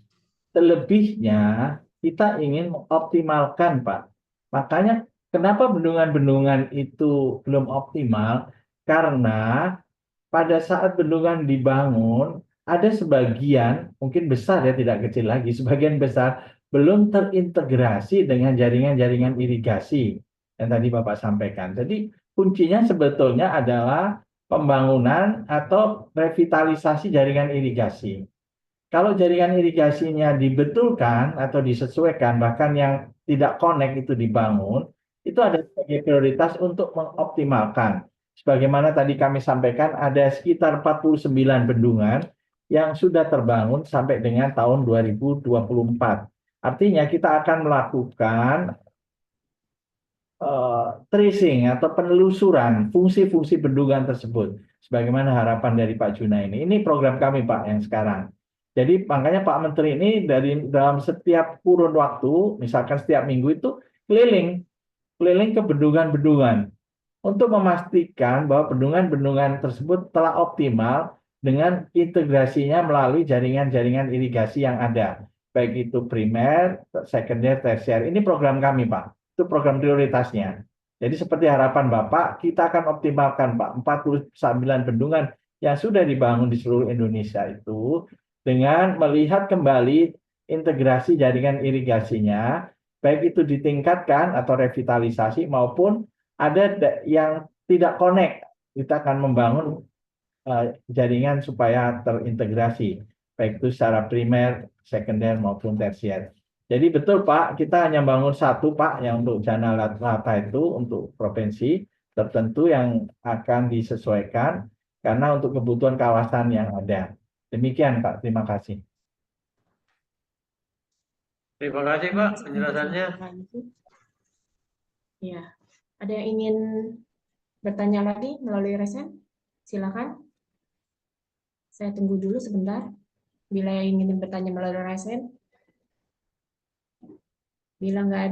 Selebihnya kita ingin mengoptimalkan Pak. Makanya kenapa bendungan-bendungan itu belum optimal? Karena pada saat bendungan dibangun, ada sebagian, mungkin besar ya, tidak kecil lagi, sebagian besar belum terintegrasi dengan jaringan-jaringan irigasi yang tadi Bapak sampaikan. Jadi kuncinya sebetulnya adalah pembangunan atau revitalisasi jaringan irigasi. Kalau jaringan irigasinya dibetulkan atau disesuaikan, bahkan yang tidak connect itu dibangun, itu ada sebagai prioritas untuk mengoptimalkan. Sebagaimana tadi kami sampaikan, ada sekitar 49 bendungan yang sudah terbangun sampai dengan tahun 2024. Artinya kita akan melakukan tracing atau penelusuran fungsi-fungsi bendungan tersebut sebagaimana harapan dari Pak Juna ini. Ini program kami Pak yang sekarang. Jadi makanya Pak Menteri ini dalam setiap kurun waktu, misalkan setiap minggu itu keliling ke bendungan-bendungan untuk memastikan bahwa bendungan-bendungan tersebut telah optimal dengan integrasinya melalui jaringan-jaringan irigasi yang ada, baik itu primer, sekunder, tersier. Ini program kami Pak. Itu program prioritasnya. Jadi seperti harapan Bapak, kita akan optimalkan Pak 49 bendungan yang sudah dibangun di seluruh Indonesia itu dengan melihat kembali integrasi jaringan irigasinya, baik itu ditingkatkan atau revitalisasi maupun ada yang tidak connect. Kita akan membangun jaringan supaya terintegrasi, baik itu secara primer, sekunder maupun tersier. Jadi betul Pak, kita hanya bangun satu Pak yang untuk Jana Lata itu untuk provinsi tertentu yang akan disesuaikan karena untuk kebutuhan kawasan yang ada. Demikian Pak, terima kasih.
Terima kasih Pak penjelasannya.
Ya, ada yang ingin bertanya lagi melalui resen? Silakan. Saya tunggu dulu sebentar. Bila yang ingin bertanya melalui resen. Bila nggak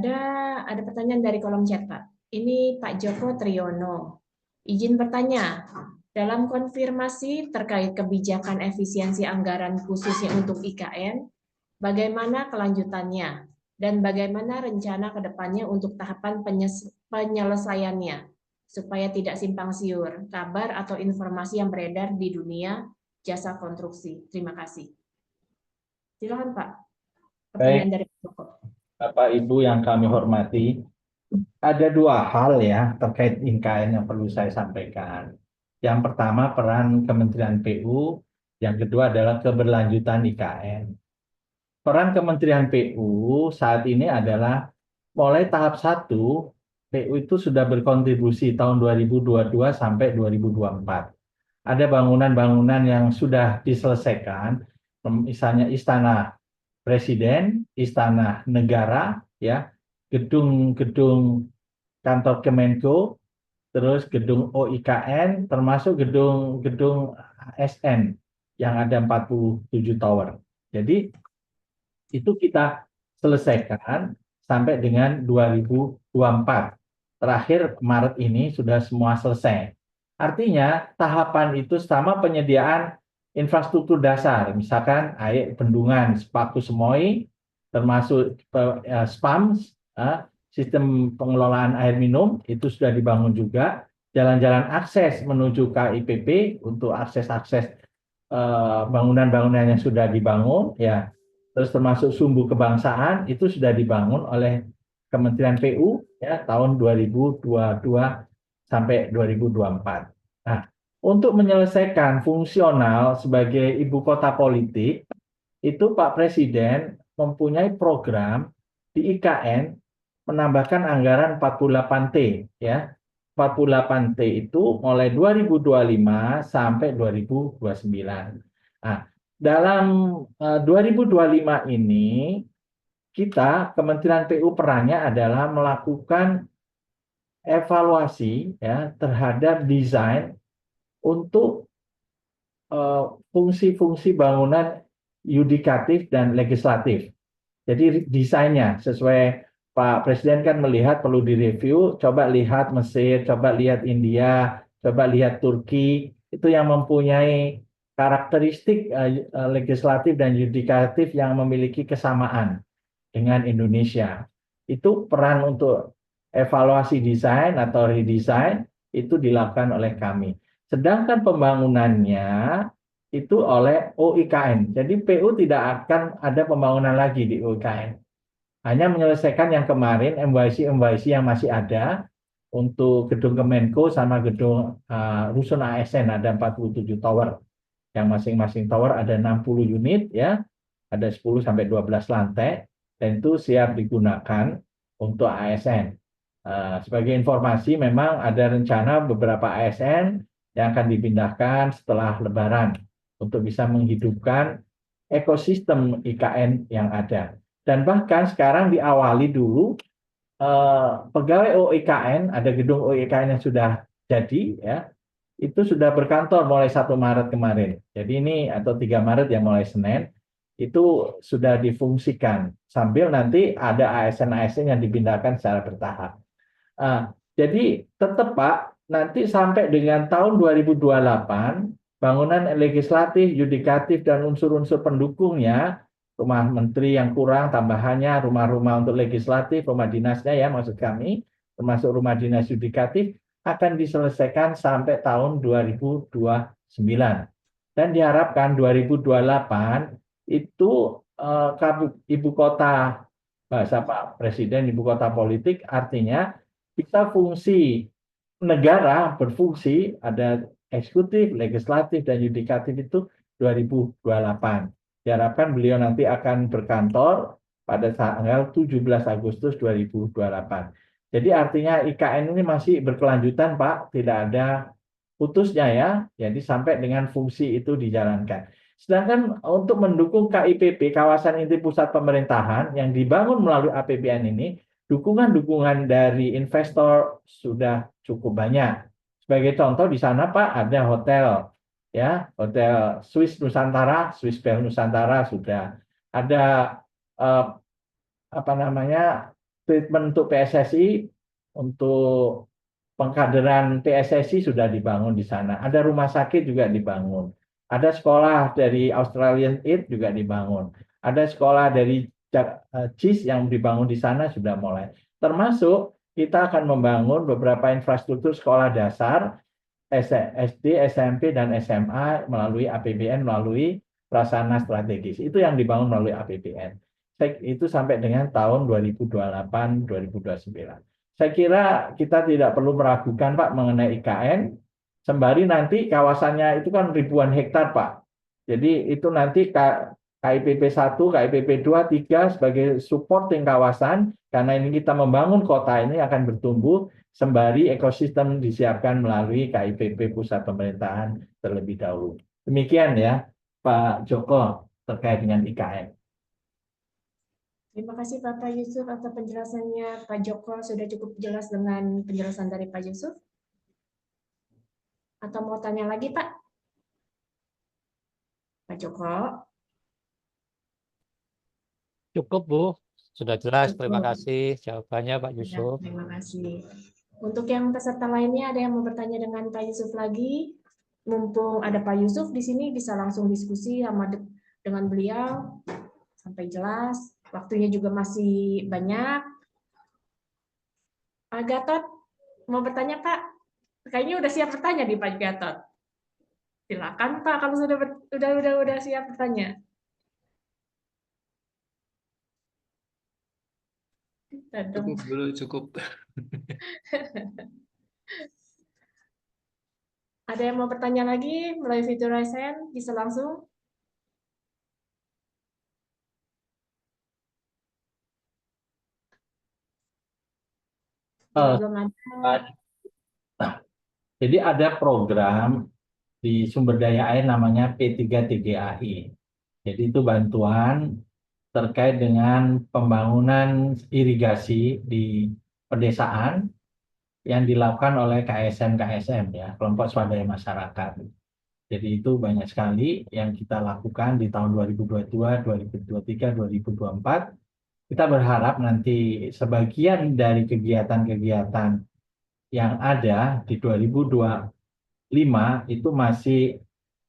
ada pertanyaan dari kolom chat, Pak. Ini Pak Joko Triyono. Izin bertanya, dalam konfirmasi terkait kebijakan efisiensi anggaran khususnya untuk IKN, bagaimana kelanjutannya dan bagaimana rencana ke depannya untuk tahapan penyelesaiannya, supaya tidak simpang siur kabar atau informasi yang beredar di dunia jasa konstruksi. Terima kasih. Silakan Pak. Pertanyaan dari Pak Joko.
Bapak Ibu yang kami hormati, ada dua hal ya terkait IKN yang perlu saya sampaikan. Yang pertama peran Kementerian PU, yang kedua adalah keberlanjutan IKN. Peran Kementerian PU saat ini adalah mulai tahap 1, PU itu sudah berkontribusi tahun 2022 sampai 2024. Ada bangunan-bangunan yang sudah diselesaikan, misalnya Istana Presiden, Istana Negara, ya, gedung-gedung kantor Kemenko, terus gedung OIKN, termasuk gedung-gedung ASN yang ada 47 tower. Jadi itu kita selesaikan sampai dengan 2024. Terakhir Maret ini sudah semua selesai. Artinya tahapan itu sama penyediaan infrastruktur dasar, misalkan air bendungan Sepaku Semoy, termasuk SPAM, sistem pengelolaan air minum, itu sudah dibangun juga. Jalan-jalan akses menuju KIPP untuk akses-akses bangunan-bangunan yang sudah dibangun, ya. Terus termasuk sumbu kebangsaan itu sudah dibangun oleh Kementerian PU ya tahun 2022 sampai 2024. Nah, untuk menyelesaikan fungsional sebagai ibu kota politik, itu Pak Presiden mempunyai program di IKN menambahkan anggaran 48T ya. 48T itu mulai 2025 sampai 2029. Nah, dalam 2025 ini kita Kementerian PU perannya adalah melakukan evaluasi ya terhadap desain untuk fungsi-fungsi bangunan yudikatif dan legislatif. Jadi desainnya sesuai Pak Presiden kan melihat perlu direview, coba lihat Mesir, coba lihat India, coba lihat Turki, itu yang mempunyai karakteristik legislatif dan yudikatif yang memiliki kesamaan dengan Indonesia. Itu peran untuk evaluasi desain atau redesign itu dilakukan oleh kami. Sedangkan pembangunannya itu oleh OIKN. Jadi PU tidak akan ada pembangunan lagi di OIKN. Hanya menyelesaikan yang kemarin MYC yang masih ada untuk gedung Kemenko sama gedung rusun ASN ada 47 tower. Yang masing-masing tower ada 60 unit ya. Ada 10 sampai 12 lantai dan itu siap digunakan untuk ASN. Sebagai informasi memang ada rencana beberapa ASN yang akan dipindahkan setelah Lebaran. untuk bisa menghidupkan ekosistem IKN yang ada. Dan bahkan sekarang diawali dulu pegawai OIKN, ada gedung OIKN yang sudah jadi, ya, itu sudah berkantor mulai 1 Maret kemarin. Jadi ini atau 3 Maret ya mulai Senin, itu sudah difungsikan. Sambil nanti ada ASN-ASN yang dipindahkan secara bertahap. Jadi tetap Pak, nanti sampai dengan tahun 2028, bangunan legislatif, yudikatif, dan unsur-unsur pendukungnya, rumah menteri yang kurang, tambahannya rumah-rumah untuk legislatif, rumah dinasnya ya maksud kami, termasuk rumah dinas yudikatif, akan diselesaikan sampai tahun 2029. Dan diharapkan 2028 itu ibu kota, bahasa Pak Presiden, ibu kota politik, artinya kita fungsi negara berfungsi, ada eksekutif, legislatif, dan yudikatif itu 2028. Diharapkan beliau nanti akan berkantor pada tanggal 17 Agustus 2028. Jadi artinya IKN ini masih berkelanjutan Pak, tidak ada putusnya ya, jadi sampai dengan fungsi itu dijalankan. Sedangkan untuk mendukung KIPP, kawasan inti pusat pemerintahan yang dibangun melalui APBN ini, dukungan-dukungan dari investor sudah cukup banyak. Sebagai contoh di sana Pak ada hotel, ya, hotel Swiss Nusantara, Swiss Bell Nusantara sudah ada treatment untuk PSSI, untuk pengkaderan PSSI sudah dibangun di sana. Ada rumah sakit juga dibangun. Ada sekolah dari Australian Aid juga dibangun. Ada sekolah dari CIS yang dibangun di sana sudah mulai. Termasuk kita akan membangun beberapa infrastruktur sekolah dasar, SD, SMP, dan SMA melalui APBN, melalui prasarana strategis. Itu yang dibangun melalui APBN. Itu sampai dengan tahun 2028-2029. Saya kira kita tidak perlu meragukan Pak mengenai IKN, sembari nanti kawasannya itu kan ribuan hektar Pak. Jadi itu nanti KIPP 1, KIPP 2, 3 sebagai supporting kawasan, karena ini kita membangun kota ini akan bertumbuh, sembari ekosistem disiapkan melalui KIPP pusat pemerintahan terlebih dahulu. Demikian ya Pak Joko terkait dengan IKN.
Terima kasih Bapak Yusuf atas penjelasannya. Pak Joko sudah cukup jelas dengan penjelasan dari Pak Yusuf? Atau mau tanya lagi Pak? Pak Joko?
Cukup Bu, sudah jelas.
Cukup.
Terima kasih jawabannya Pak Yusuf.
Ya, terima kasih. Untuk yang peserta lainnya, ada yang mau bertanya dengan Pak Yusuf lagi? Mumpung ada Pak Yusuf di sini, bisa langsung diskusi sama dengan beliau sampai jelas. Waktunya juga masih banyak. Pak Gatot, mau bertanya Pak? Kayaknya udah siap bertanya nih Pak Gatot. Silakan Pak, kalau sudah siap bertanya.
Cukup dulu, cukup.
Ada yang mau bertanya lagi melalui fitur raise hand? Bisa langsung. Belum ada.
Jadi ada program di sumber daya air namanya P3TGAI. Jadi itu bantuan terkait dengan pembangunan irigasi di pedesaan yang dilakukan oleh KSM ya, kelompok swadaya masyarakat. Jadi itu banyak sekali yang kita lakukan di tahun 2022, 2023, 2024. Kita berharap nanti sebagian dari kegiatan-kegiatan yang ada di 2025 itu masih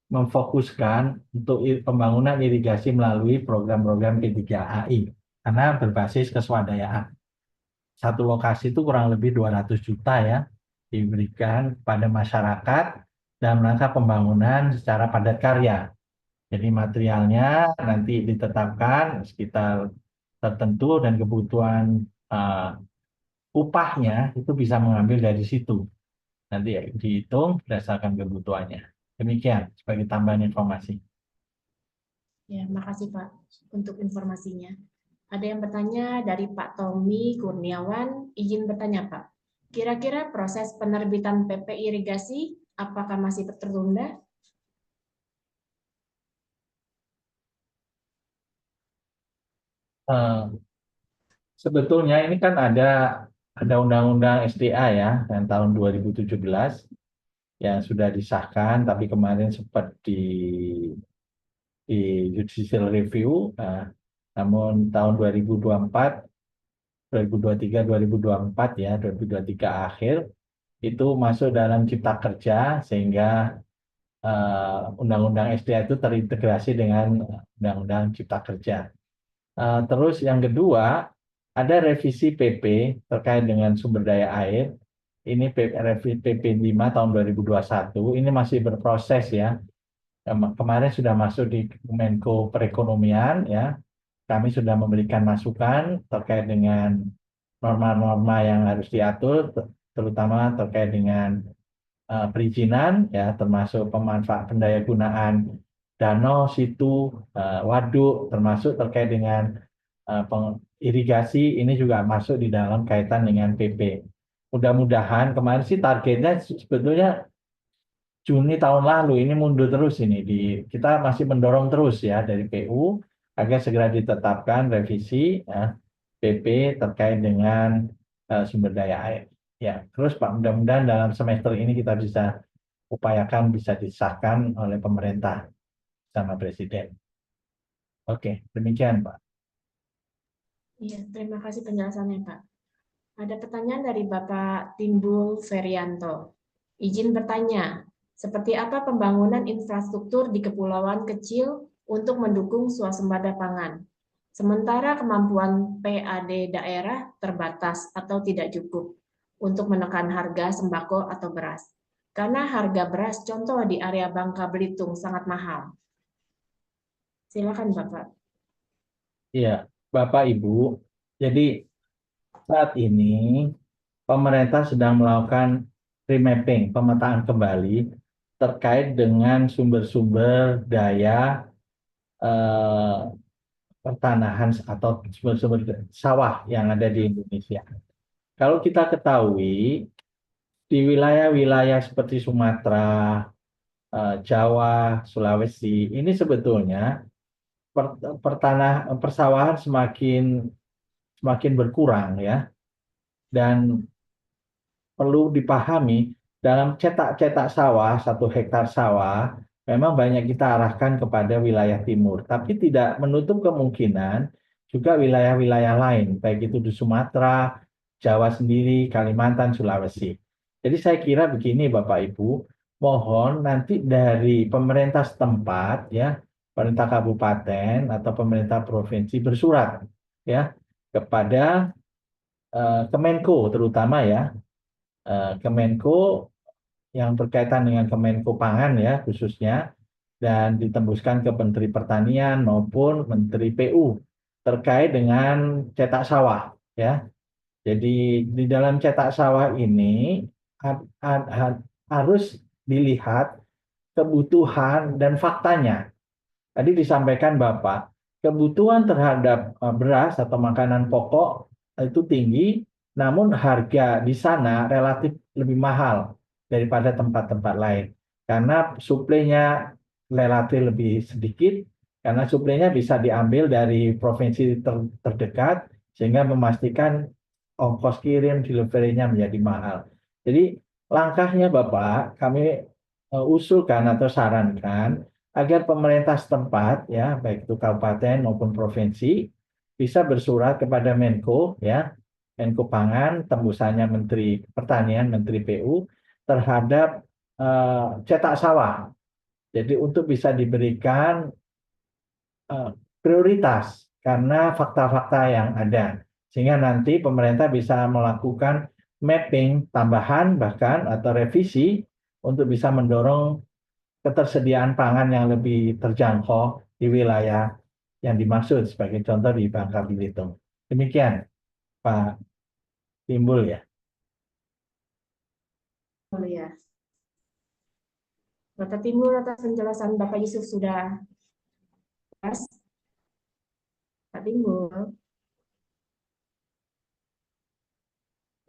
memfokuskan untuk pembangunan irigasi melalui program-program P3AI karena berbasis keswadayaan. Satu lokasi itu kurang lebih 200 juta ya diberikan pada masyarakat dalam rangka pembangunan secara padat karya. Jadi materialnya nanti ditetapkan sekitar tertentu dan kebutuhan upahnya itu bisa mengambil dari situ. Nanti dihitung berdasarkan kebutuhannya. Demikian sebagai tambahan informasi.
Ya, makasih Pak untuk informasinya. Ada yang bertanya dari Pak Tommy Kurniawan, izin bertanya Pak. Kira-kira proses penerbitan PP irigasi apakah masih tertunda?
Eh, Sebetulnya ini kan ada undang-undang SDA ya yang tahun 2017 yang sudah disahkan, tapi kemarin sempat di judicial review. Namun tahun 2024, 2023, 2024 ya, 2023 akhir itu masuk dalam Cipta Kerja sehingga undang-undang SDA itu terintegrasi dengan undang-undang Cipta Kerja. Terus yang kedua, ada revisi PP terkait dengan sumber daya air. Ini revisi PP 5 tahun 2021. Ini masih berproses ya. Kemarin sudah masuk di Menko Perekonomian ya. Kami sudah memberikan masukan terkait dengan norma-norma yang harus diatur, terutama terkait dengan perizinan ya, termasuk pendayagunaan danau, situ, waduk, termasuk terkait dengan irigasi. Ini juga masuk di dalam kaitan dengan PP. Mudah-mudahan kemarin sih targetnya sebetulnya Juni tahun lalu, ini mundur terus ini. Kita masih mendorong terus ya dari PU agar segera ditetapkan revisi ya, PP terkait dengan sumber daya air. Ya, terus Pak, mudah-mudahan dalam semester ini kita bisa upayakan bisa disahkan oleh pemerintah sama Presiden. Oke, demikian Pak.
Iya, terima kasih penjelasannya, Pak. Ada pertanyaan dari Bapak Timbul Ferianto. Izin bertanya, seperti apa pembangunan infrastruktur di kepulauan kecil untuk mendukung swasembada pangan? Sementara kemampuan PAD daerah terbatas atau tidak cukup untuk menekan harga sembako atau beras. Karena harga beras contoh di area Bangka Belitung sangat mahal. Silakan Bapak.
Iya, Bapak Ibu. Jadi saat ini pemerintah sedang melakukan remapping, pemetaan kembali terkait dengan sumber-sumber daya pertanahan atau sumber-sumber sawah yang ada di Indonesia. Kalau kita ketahui di wilayah-wilayah seperti Sumatera, Jawa, Sulawesi, ini sebetulnya persawahan semakin berkurang ya, dan perlu dipahami dalam cetak sawah, 1 hektar sawah memang banyak kita arahkan kepada wilayah timur, tapi tidak menutup kemungkinan juga wilayah-wilayah lain, baik itu di Sumatera, Jawa sendiri, Kalimantan, Sulawesi. Jadi saya kira begini Bapak Ibu, mohon nanti dari pemerintah setempat ya, pemerintah kabupaten atau pemerintah provinsi bersurat ya kepada Kemenko terutama ya, Kemenko yang berkaitan dengan Kemenko Pangan ya khususnya, dan ditembuskan ke Menteri Pertanian maupun Menteri PU terkait dengan cetak sawah ya. Jadi di dalam cetak sawah ini harus dilihat kebutuhan dan faktanya. Tadi disampaikan Bapak, kebutuhan terhadap beras atau makanan pokok itu tinggi, namun harga di sana relatif lebih mahal daripada tempat-tempat lain. Karena suplainya relatif lebih sedikit, karena suplainya bisa diambil dari provinsi terdekat, sehingga memastikan ongkos kirim delivery-nya menjadi mahal. Jadi langkahnya Bapak, kami usulkan atau sarankan agar pemerintah setempat ya baik itu kabupaten maupun provinsi bisa bersurat kepada Menko ya, Menko Pangan, tembusannya Menteri Pertanian, Menteri PU terhadap cetak sawah. Jadi untuk bisa diberikan prioritas karena fakta-fakta yang ada, sehingga nanti pemerintah bisa melakukan mapping tambahan bahkan atau revisi untuk bisa mendorong ketersediaan pangan yang lebih terjangkau di wilayah yang dimaksud, sebagai contoh di Bangka Belitung. Demikian, Pak Timbul ya.
Ya. Bapak Timbul atas penjelasan Bapak Yusuf sudah jelas. Pak Timbul.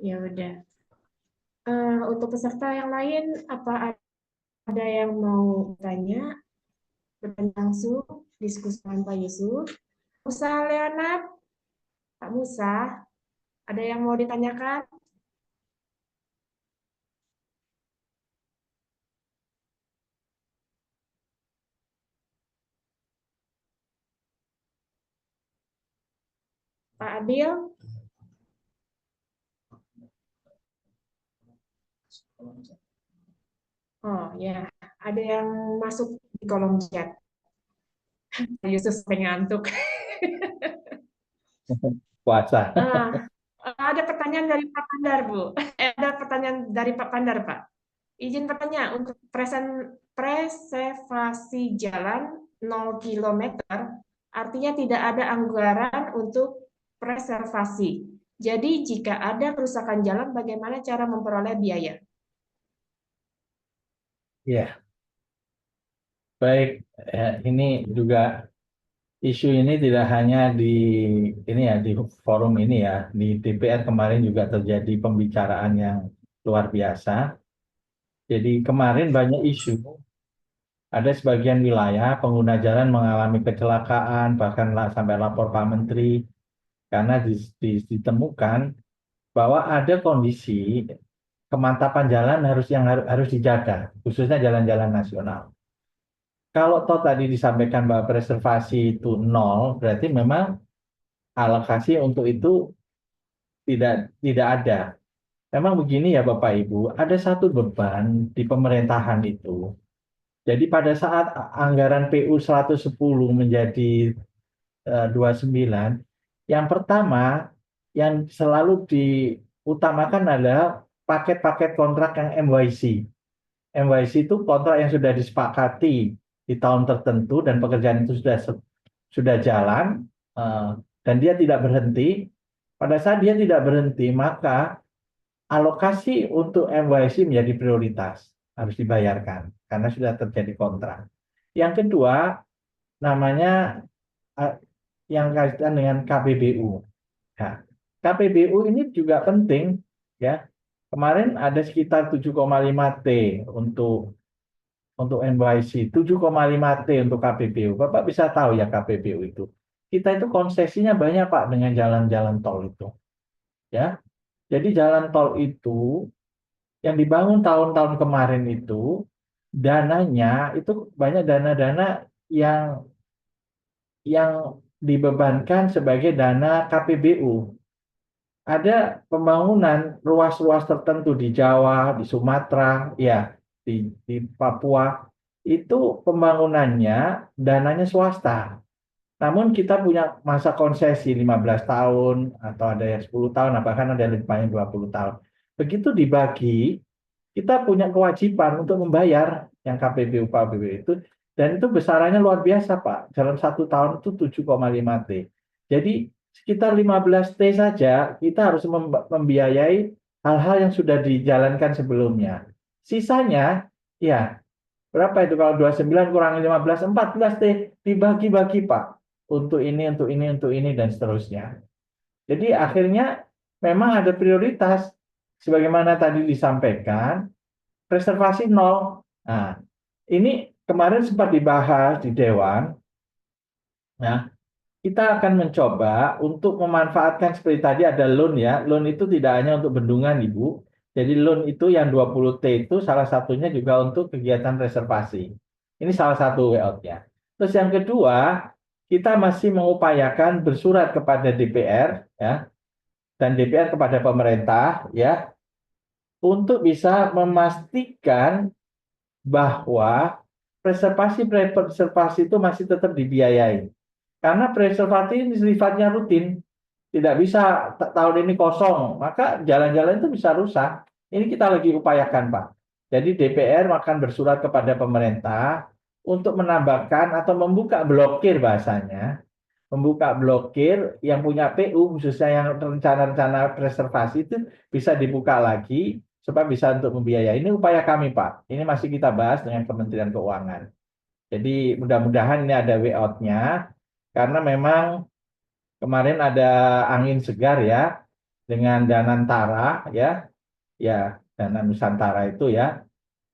Ya udah. Untuk peserta yang lain, apa ada yang mau bertanya langsung diskusi dengan Pak Yusuf? Usaha Leonard, Pak Musa, ada yang mau ditanyakan? Pak Adil? Oh ya, ada yang masuk di kolom chat. Yusuf sampai ngantuk.
Puasa.
Ada pertanyaan dari Pak Pandar, Bu. Ada pertanyaan dari Pak Pandar, Pak. Izin bertanya, untuk preservasi jalan 0 km, artinya tidak ada anggaran untuk preservasi. Jadi jika ada kerusakan jalan, bagaimana cara memperoleh biaya?
Ya, baik. Ini juga isu ini tidak hanya di forum ini ya, di DPR kemarin juga terjadi pembicaraan yang luar biasa. Jadi kemarin banyak isu, ada sebagian wilayah pengguna jalan mengalami kecelakaan, bahkan sampai lapor Pak Menteri, karena ditemukan bahwa ada kondisi kemantapan jalan harus dijaga, khususnya jalan-jalan nasional. Kalau toh tadi disampaikan bahwa preservasi itu 0, berarti memang alokasi untuk itu tidak ada. Memang begini ya Bapak Ibu, ada satu beban di pemerintahan itu. Jadi pada saat anggaran PU 110 menjadi 29, yang pertama yang selalu diutamakan adalah paket-paket kontrak yang MYC. MYC itu kontrak yang sudah disepakati di tahun tertentu dan pekerjaan itu sudah jalan dan dia tidak berhenti. Pada saat dia tidak berhenti, maka alokasi untuk MYC menjadi prioritas, harus dibayarkan karena sudah terjadi kontrak. Yang kedua, namanya yang kaitan dengan KPBU. Nah, KPBU ini juga penting ya. Kemarin ada sekitar 7,5 T untuk NYC, 7,5 T untuk KPBU. Bapak bisa tahu ya KPBU itu. Kita itu konsesinya banyak Pak dengan jalan-jalan tol itu. Ya. Jadi jalan tol itu yang dibangun tahun-tahun kemarin itu dananya itu banyak dana-dana yang dibebankan sebagai dana KPBU. Ada pembangunan ruas-ruas tertentu di Jawa, di Sumatera, ya, di Papua, itu pembangunannya dananya swasta. Namun kita punya masa konsesi 15 tahun, atau ada yang 10 tahun, bahkan ada yang lebih banyak 20 tahun. Begitu dibagi, kita punya kewajiban untuk membayar yang KPBU itu, dan itu besarannya luar biasa Pak. Dalam 1 tahun itu 7,5 T. Jadi sekitar 15 T saja kita harus membiayai hal-hal yang sudah dijalankan sebelumnya. Sisanya, ya berapa itu kalau 29 kurang 15, 14 T dibagi-bagi Pak. Untuk ini, dan seterusnya. Jadi akhirnya memang ada prioritas. Sebagaimana tadi disampaikan, preservasi 0. Nah, ini kemarin sempat dibahas di Dewan. Nah, kita akan mencoba untuk memanfaatkan seperti tadi ada loan ya. Loan itu tidak hanya untuk bendungan Ibu. Jadi loan itu yang 20 T itu salah satunya juga untuk kegiatan reservasi. Ini salah satu way-out-nya. Terus yang kedua, kita masih mengupayakan bersurat kepada DPR ya, dan DPR kepada pemerintah ya, untuk bisa memastikan bahwa preservasi itu masih tetap dibiayai. Karena preservasi ini sifatnya rutin, tidak bisa tahun ini kosong, maka jalan-jalan itu bisa rusak. Ini kita lagi upayakan, Pak. Jadi DPR akan bersurat kepada pemerintah untuk menambahkan atau membuka blokir bahasanya, membuka blokir yang punya PU, khususnya yang rencana-rencana preservasi itu bisa dibuka lagi supaya bisa untuk membiayai. Ini upaya kami, Pak. Ini masih kita bahas dengan Kementerian Keuangan. Jadi mudah-mudahan ini ada way out-nya. Karena memang kemarin ada angin segar ya dengan Danantara ya Dana Nusantara itu ya,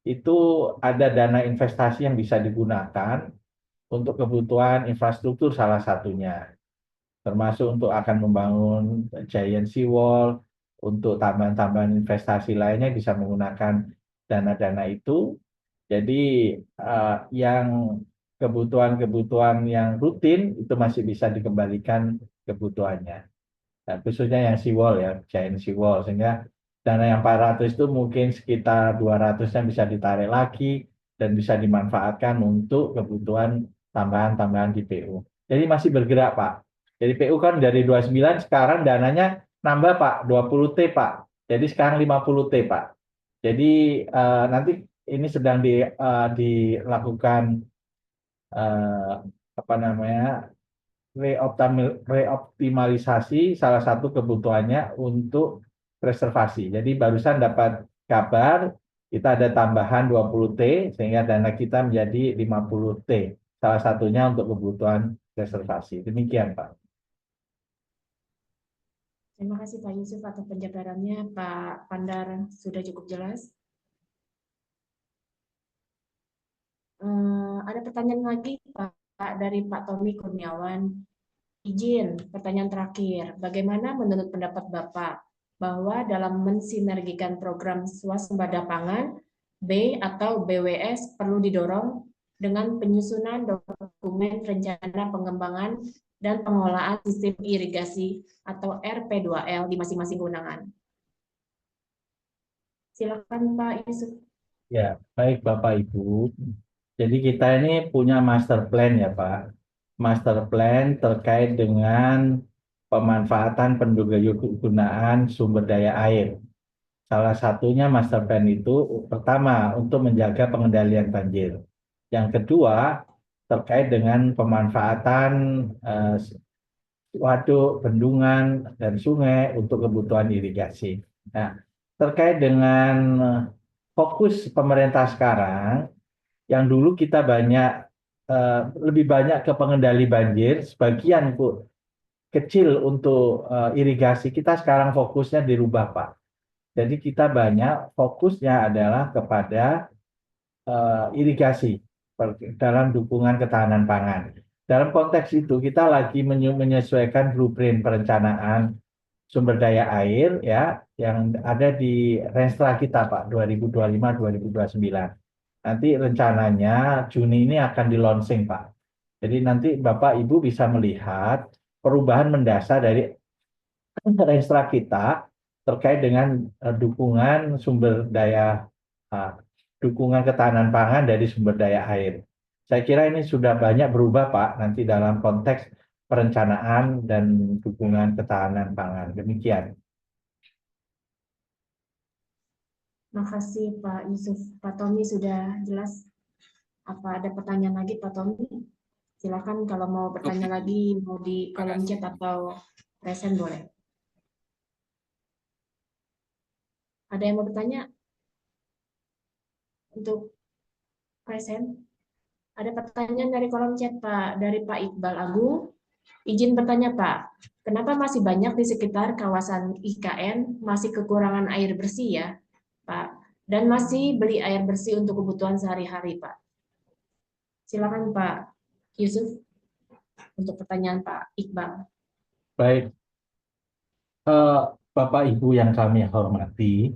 itu ada dana investasi yang bisa digunakan untuk kebutuhan infrastruktur salah satunya. termasuk untuk akan membangun giant seawall, untuk tambahan-tambahan investasi lainnya bisa menggunakan dana-dana itu. Jadi yang kebutuhan-kebutuhan yang rutin itu masih bisa dikembalikan kebutuhannya. Nah, khususnya yang seawall ya, giant seawall, sehingga dana yang 400 itu mungkin sekitar 200-nya bisa ditarik lagi dan bisa dimanfaatkan untuk kebutuhan tambahan-tambahan di PU. Jadi masih bergerak, Pak. Jadi PU kan dari 29 sekarang dananya nambah, Pak, 20T, Pak. Jadi sekarang 50T, Pak. Jadi nanti ini sedang dilakukan reoptimalisasi salah satu kebutuhannya untuk reservasi. Jadi barusan dapat kabar kita ada tambahan 20T sehingga dana kita menjadi 50T. Salah satunya untuk kebutuhan reservasi. Demikian, Pak.
Terima kasih Pak Yusuf atas penjabarannya. Pak Pandar sudah cukup jelas. Ada pertanyaan lagi Pak dari Pak Tommy Kurniawan. Izin, pertanyaan terakhir. Bagaimana menurut pendapat Bapak bahwa dalam mensinergikan program swasembada pangan, B atau BWS perlu didorong dengan penyusunan dokumen rencana pengembangan dan pengelolaan sistem irigasi atau RP2L di masing-masing kewenangan? Silakan Pak Yusuf.
Ya, baik Bapak Ibu. Jadi kita ini punya master plan ya Pak. Master plan terkait dengan pemanfaatan pendaya sumber daya air. Salah satunya master plan itu pertama untuk menjaga pengendalian banjir. Yang kedua terkait dengan pemanfaatan waduk, bendungan, dan sungai untuk kebutuhan irigasi. Nah, terkait dengan fokus pemerintah sekarang, yang dulu kita lebih banyak ke pengendali banjir, sebagian kecil untuk irigasi, kita sekarang fokusnya dirubah, Pak. Jadi kita banyak fokusnya adalah kepada irigasi dalam dukungan ketahanan pangan. Dalam konteks itu kita lagi menyesuaikan blueprint perencanaan sumber daya air ya yang ada di Renstra kita Pak 2025-2029. Nanti rencananya Juni ini akan di launching Pak. Jadi nanti Bapak Ibu bisa melihat perubahan mendasar dari Renstra kita terkait dengan dukungan sumber daya dukungan ketahanan pangan dari sumber daya air. Saya kira ini sudah banyak berubah Pak nanti dalam konteks perencanaan dan dukungan ketahanan pangan. Demikian.
Terima kasih Pak Yusuf. Pak Tommy sudah jelas. Apa ada pertanyaan lagi Pak Tommy? Silakan kalau mau bertanya lagi mau di kolom chat atau present boleh. Ada yang mau bertanya? Untuk present? Ada pertanyaan dari kolom chat Pak, dari Pak Iqbal Agung. Izin bertanya Pak, kenapa masih banyak di sekitar kawasan IKN masih kekurangan air bersih ya Pak? Dan masih beli air bersih untuk kebutuhan sehari-hari Pak. Silakan Pak Yusuf untuk pertanyaan Pak Iqbal.
Baik, Bapak Ibu yang kami hormati,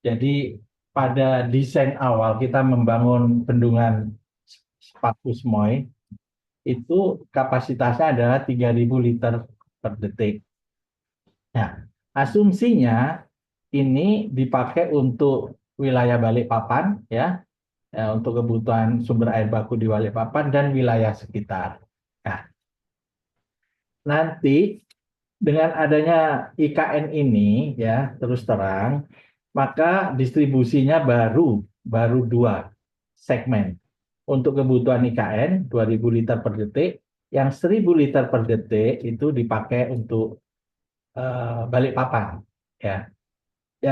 jadi pada desain awal kita membangun bendungan Sepaku Semoy, itu kapasitasnya adalah 3.000 liter per detik. Nah, asumsinya ini dipakai untuk wilayah Balikpapan, ya, untuk kebutuhan sumber air baku di Balikpapan dan wilayah sekitar. Nah, nanti dengan adanya IKN ini, ya, terus terang, maka distribusinya baru 2 segmen. Untuk kebutuhan IKN 2.000 liter per detik, yang 1.000 liter per detik itu dipakai untuk Balikpapan. Ya,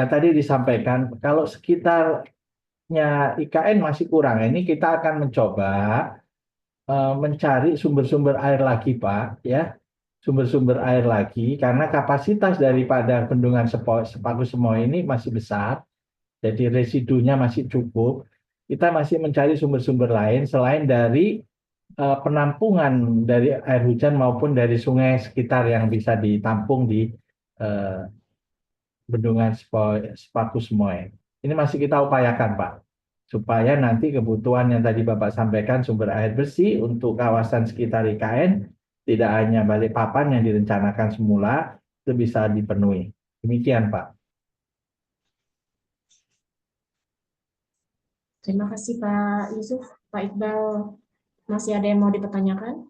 tadi disampaikan kalau sekitarnya IKN masih kurang, ini kita akan mencoba mencari sumber-sumber air lagi, Pak. Ya, sumber-sumber air lagi karena kapasitas daripada bendungan Sepaku Semoy ini masih besar, jadi residunya masih cukup. Kita masih mencari sumber-sumber lain selain dari penampungan dari air hujan maupun dari sungai sekitar yang bisa ditampung di eh, bendungan Sepaku Semoy. Ini masih kita upayakan, Pak, supaya nanti kebutuhan yang tadi Bapak sampaikan sumber air bersih untuk kawasan sekitar IKN tidak hanya Balikpapan yang direncanakan semula itu bisa dipenuhi. Demikian, Pak.
Terima kasih Pak Yusuf. Pak Iqbal, masih ada yang mau dipertanyakan?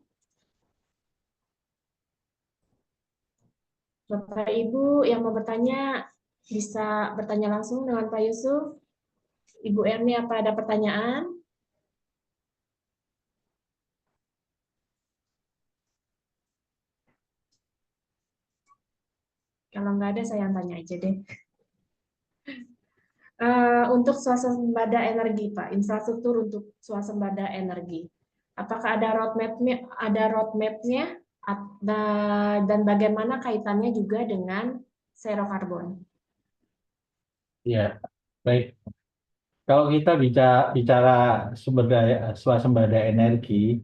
Bapak Ibu yang mau bertanya bisa bertanya langsung dengan Pak Yusuf. Ibu Erni, apa ada pertanyaan? Kalau nggak ada, saya yang tanya aja deh. Untuk swasembada energi, Pak, infrastruktur untuk swasembada energi. Apakah ada roadmap-nya, dan bagaimana kaitannya juga dengan zero carbon?
Ya, baik. Kalau kita bicara sumber daya swasembada energi,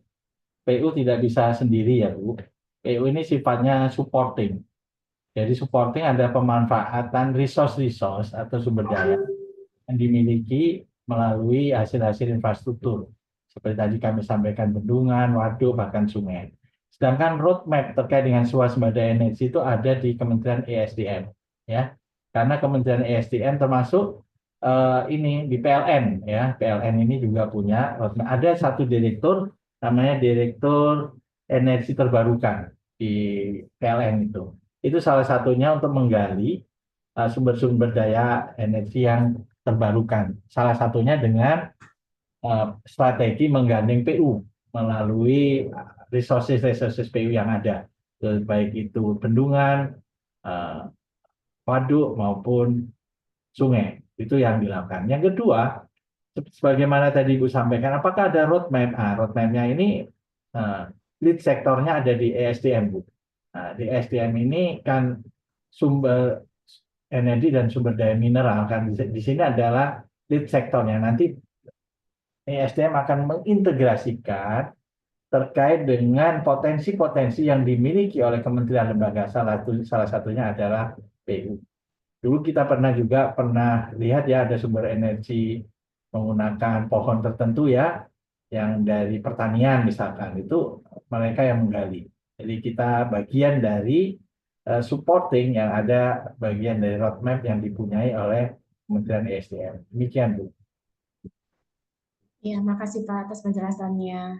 PU tidak bisa sendiri ya, Bu. PU ini sifatnya supporting. Jadi supporting ada pemanfaatan resource atau sumber daya yang dimiliki melalui hasil-hasil infrastruktur. Seperti tadi kami sampaikan bendungan, waduk, bahkan sungai. Sedangkan roadmap terkait dengan swasembada energi itu ada di Kementerian ESDM, ya. Karena Kementerian ESDM termasuk ini di PLN, ya. PLN ini juga punya roadmap. Ada satu direktur namanya Direktur Energi Terbarukan di PLN itu. Itu salah satunya untuk menggali sumber-sumber daya energi yang terbarukan. Salah satunya dengan strategi menggandeng PU melalui resources PU yang ada, baik itu bendungan, waduk maupun sungai. Itu yang dilakukan. Yang kedua, sebagaimana tadi Ibu sampaikan, apakah ada roadmap? Roadmap-nya ini lead sektornya ada di ESDM, Bu. Di ESDM ini kan sumber energi dan sumber daya mineral kan di sini adalah lead sektornya. Nanti ESDM akan mengintegrasikan terkait dengan potensi-potensi yang dimiliki oleh kementerian lembaga, salah satunya adalah PU. Dulu kita pernah lihat ya, ada sumber energi menggunakan pohon tertentu ya, yang dari pertanian misalkan, itu mereka yang menggali. Jadi kita bagian dari supporting yang ada, bagian dari roadmap yang dipunyai oleh Kementerian ESDM. Demikian, Bu.
Ya, makasih Pak atas penjelasannya.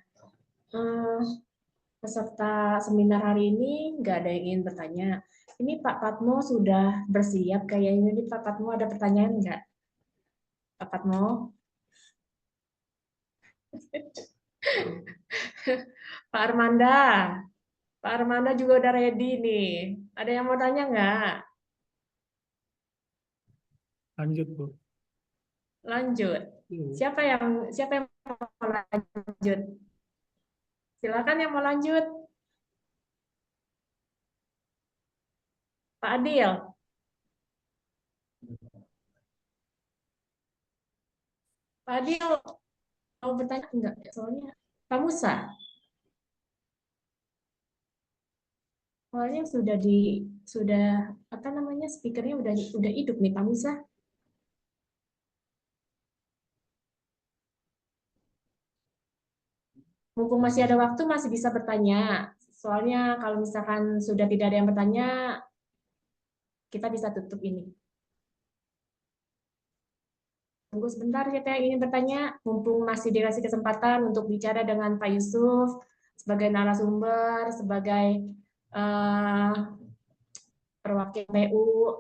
Peserta seminar hari ini nggak ada yang ingin bertanya. Ini Pak Patmo sudah bersiap kayaknya. Ini Pak Patmo ada pertanyaan nggak? Pak Patmo? Pak Armanda. Pak Armanda juga udah ready nih. Ada yang mau tanya nggak?
Lanjut, Bu.
Lanjut. Siapa yang mau lanjut? Silakan yang mau lanjut. Pak Adil. Pak Adil mau bertanya enggak? Soalnya Pak Musa. Soalnya sudah apa namanya, speakernya udah hidup nih Pak Musa. Mumpung masih ada waktu, masih bisa bertanya. Soalnya kalau misalkan sudah tidak ada yang bertanya, kita bisa tutup ini. Tunggu sebentar, siapa yang ingin bertanya? Mumpung masih dikasih kesempatan untuk bicara dengan Pak Yusuf sebagai narasumber, sebagai perwakilan PU.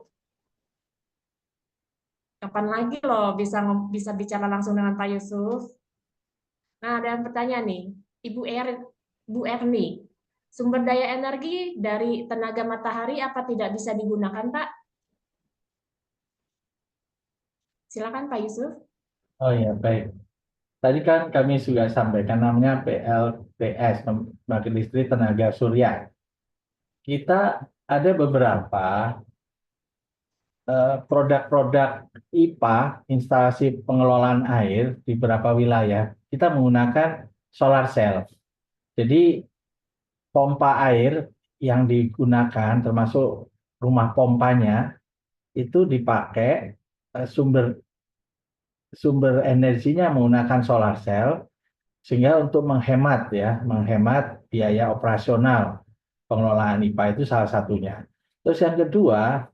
Kapan lagi loh bisa bicara langsung dengan Pak Yusuf? Nah, ada yang bertanya nih, Bu Erni, sumber daya energi dari tenaga matahari apa tidak bisa digunakan, Pak? Silakan Pak Yusuf.
Oh ya, baik. Tadi kan kami sudah sampaikan namanya PLTS, Pembangkit Listrik Tenaga Surya. Kita ada beberapa produk-produk IPA, instalasi pengelolaan air di beberapa wilayah, kita menggunakan solar cell. Jadi pompa air yang digunakan termasuk rumah pompanya itu dipakai sumber energinya menggunakan solar cell, sehingga untuk menghemat biaya operasional pengelolaan IPA itu salah satunya. Terus yang kedua,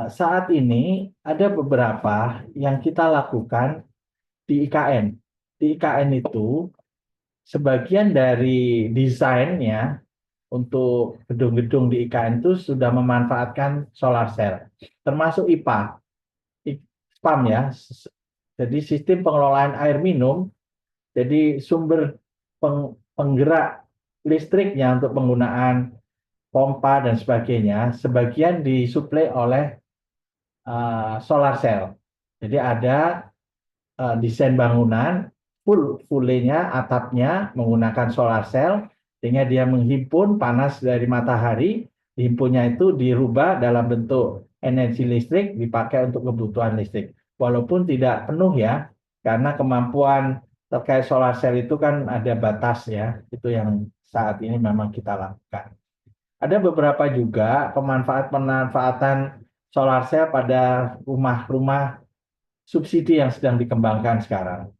saat ini ada beberapa yang kita lakukan di IKN. Di IKN itu sebagian dari desainnya untuk gedung-gedung di IKN itu sudah memanfaatkan solar cell, termasuk IPA, SPAM ya. Jadi sistem pengelolaan air minum. Jadi sumber penggerak listriknya untuk penggunaan pompa dan sebagainya, sebagian disuplai oleh solar cell. Jadi ada desain bangunan full-nya atapnya menggunakan solar cell, sehingga dia menghimpun panas dari matahari, himpunnya itu dirubah dalam bentuk energi listrik dipakai untuk kebutuhan listrik. Walaupun tidak penuh ya, karena kemampuan terkait solar cell itu kan ada batas ya, itu yang saat ini memang kita lakukan. Ada beberapa juga pemanfaatan solar cell pada rumah-rumah subsidi yang sedang dikembangkan sekarang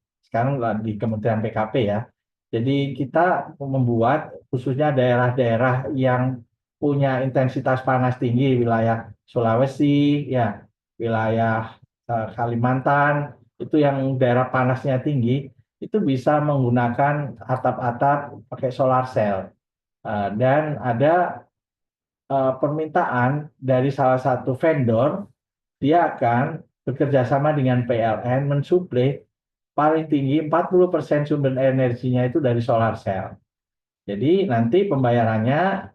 di Kementerian PKP ya. Jadi kita membuat khususnya daerah-daerah yang punya intensitas panas tinggi, wilayah Sulawesi, ya, wilayah Kalimantan, itu yang daerah panasnya tinggi, itu bisa menggunakan atap-atap pakai solar cell. Dan ada permintaan dari salah satu vendor, dia akan bekerja sama dengan PLN mensuplai paling tinggi 40% sumber energinya itu dari solar cell. Jadi nanti pembayarannya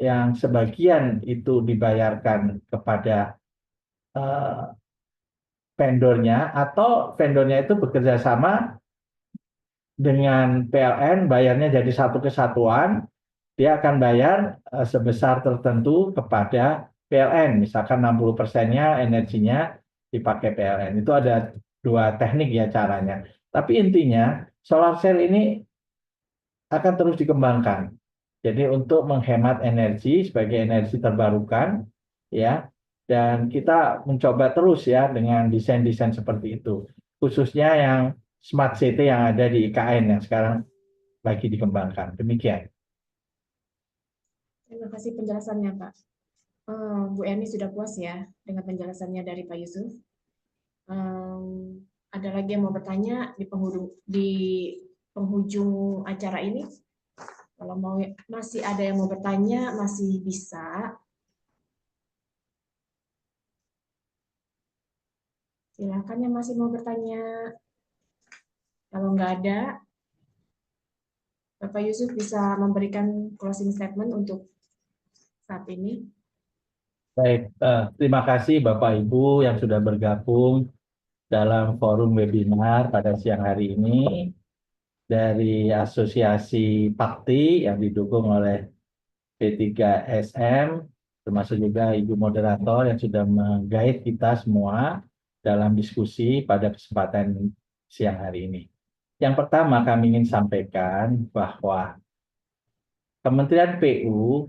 yang sebagian itu dibayarkan kepada vendornya, atau vendornya itu bekerja sama dengan PLN, bayarnya jadi satu kesatuan, dia akan bayar sebesar tertentu kepada PLN, misalkan 60%-nya energinya dipakai PLN. Itu ada dua teknik ya caranya. Tapi intinya solar cell ini akan terus dikembangkan. Jadi untuk menghemat energi sebagai energi terbarukan, ya, dan kita mencoba terus ya dengan desain-desain seperti itu, khususnya yang smart city yang ada di IKN yang sekarang lagi dikembangkan. Demikian.
Terima kasih penjelasannya, Pak. Bu Eni sudah puas ya dengan penjelasannya dari Pak Yusuf. Ada lagi yang mau bertanya di penghujung acara ini? Kalau masih ada yang mau bertanya, masih bisa. Silakan yang masih mau bertanya. Kalau nggak ada, Bapak Yusuf bisa memberikan closing statement untuk saat ini.
Baik, terima kasih Bapak Ibu yang sudah bergabung dalam forum webinar pada siang hari ini dari Asosiasi Pakti yang didukung oleh P3SM, termasuk juga Ibu Moderator yang sudah meng-guide kita semua dalam diskusi pada kesempatan siang hari ini. Yang pertama kami ingin sampaikan bahwa Kementerian PU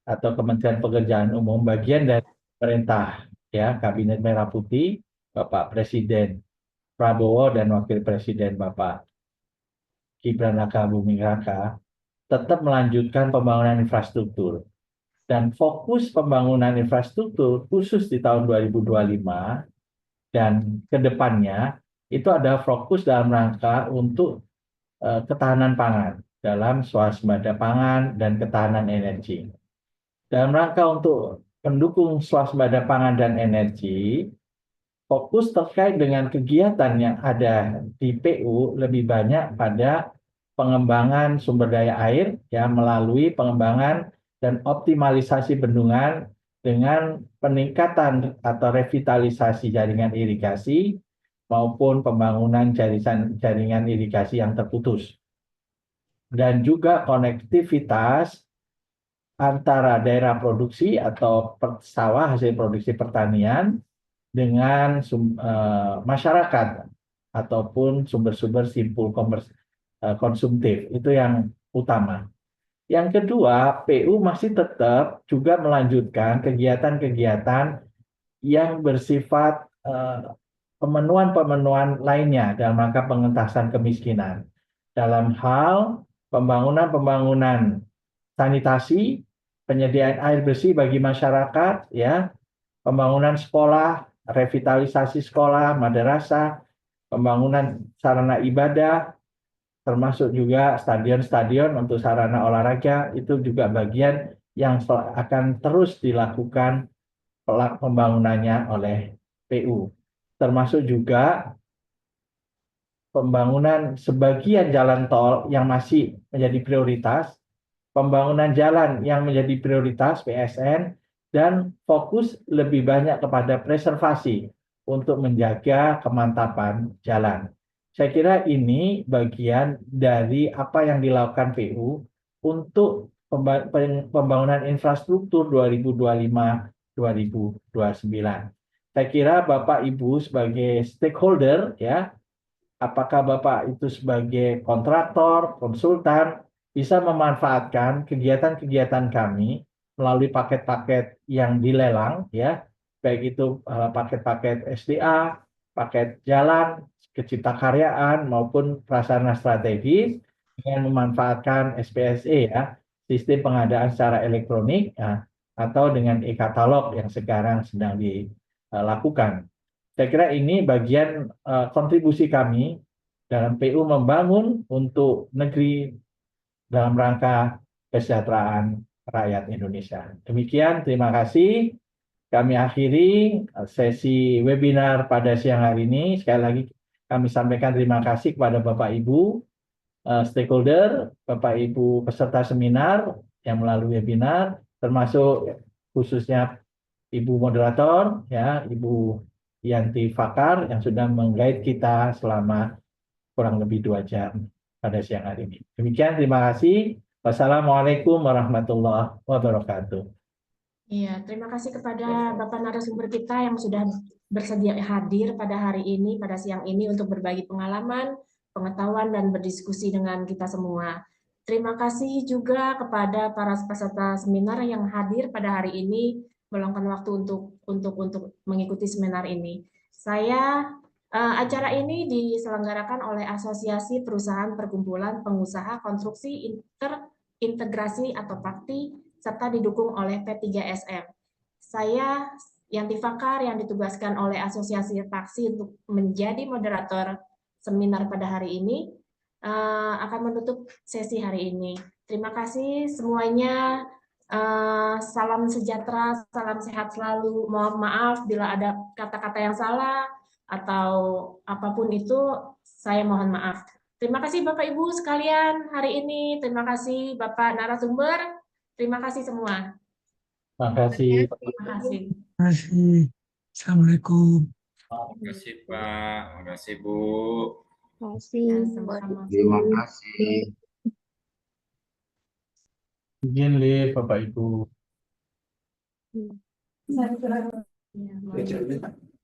atau Kementerian Pekerjaan Umum bagian dari pemerintah ya, Kabinet Merah Putih, Bapak Presiden Prabowo dan Wakil Presiden Bapak Gibran Raka Buming Raka tetap melanjutkan pembangunan infrastruktur. Dan fokus pembangunan infrastruktur khusus di tahun 2025 dan ke depannya itu ada fokus dalam rangka untuk ketahanan pangan, dalam swasembada pangan dan ketahanan energi. Dalam rangka untuk mendukung swasembada pangan dan energi, fokus terkait dengan kegiatan yang ada di PU lebih banyak pada pengembangan sumber daya air ya, melalui pengembangan dan optimalisasi bendungan dengan peningkatan atau revitalisasi jaringan irigasi maupun pembangunan jaringan irigasi yang terputus. Dan juga konektivitas antara daerah produksi atau sawah hasil produksi pertanian dengan masyarakat ataupun sumber-sumber simpul konsumtif. Itu yang utama. Yang kedua, PU masih tetap juga melanjutkan kegiatan-kegiatan yang bersifat pemenuhan-pemenuhan lainnya dalam rangka pengentasan kemiskinan. Dalam hal pembangunan sanitasi, penyediaan air bersih bagi masyarakat, ya, pembangunan sekolah, revitalisasi sekolah, madrasah, pembangunan sarana ibadah, termasuk juga stadion-stadion untuk sarana olahraga, itu juga bagian yang akan terus dilakukan pembangunannya oleh PU. Termasuk juga pembangunan sebagian jalan tol yang masih menjadi prioritas, pembangunan jalan yang menjadi prioritas PSN, dan fokus lebih banyak kepada preservasi untuk menjaga kemantapan jalan. Saya kira ini bagian dari apa yang dilakukan PU untuk pembangunan infrastruktur 2025-2029. Saya kira Bapak Ibu sebagai stakeholder, ya, apakah Bapak itu sebagai kontraktor, konsultan, bisa memanfaatkan kegiatan-kegiatan kami melalui paket-paket yang dilelang, ya, baik itu paket-paket SDA, paket jalan, keciptakaryaan maupun prasarana strategis dengan memanfaatkan SPSE, ya, sistem pengadaan secara elektronik, ya, atau dengan e-katalog yang sekarang sedang dilakukan. Saya kira ini bagian kontribusi kami dalam PU membangun untuk negeri dalam rangka kesejahteraan rakyat Indonesia. Demikian, terima kasih. Kami akhiri sesi webinar pada siang hari ini. Sekali lagi kami sampaikan terima kasih kepada Bapak Ibu stakeholder, Bapak Ibu peserta seminar yang melalui webinar, termasuk khususnya Ibu moderator, ya, Ibu Yanti Fakar yang sudah meng-guide kita selama kurang lebih 2 jam pada siang hari ini. Demikian, terima kasih. Wassalamualaikum warahmatullahi wabarakatuh.
Iya, terima kasih kepada Bapak narasumber kita yang sudah bersedia hadir pada hari ini, pada siang ini untuk berbagi pengalaman, pengetahuan, dan berdiskusi dengan kita semua. Terima kasih juga kepada para peserta seminar yang hadir pada hari ini, meluangkan waktu untuk mengikuti seminar ini. Acara ini diselenggarakan oleh Asosiasi Perusahaan Perkumpulan Pengusaha Konstruksi Integrasi atau PAKTI, serta didukung oleh P3SM. Saya, Yanti Fakar, yang ditugaskan oleh Asosiasi Paksi untuk menjadi moderator seminar pada hari ini, akan menutup sesi hari ini. Terima kasih semuanya. Salam sejahtera, salam sehat selalu. Mohon maaf bila ada kata-kata yang salah atau apapun itu, saya mohon maaf. Terima kasih Bapak Ibu sekalian hari ini. Terima kasih Bapak narasumber. Terima kasih semua.
Terima kasih.
Terima kasih.
Terima kasih. Assalamualaikum.
Terima kasih Pak, terima kasih Bu.
Terima kasih.
Ya, sama-sama.
Terima kasih.
Izin live, Bapak Ibu.
Ya, mohon.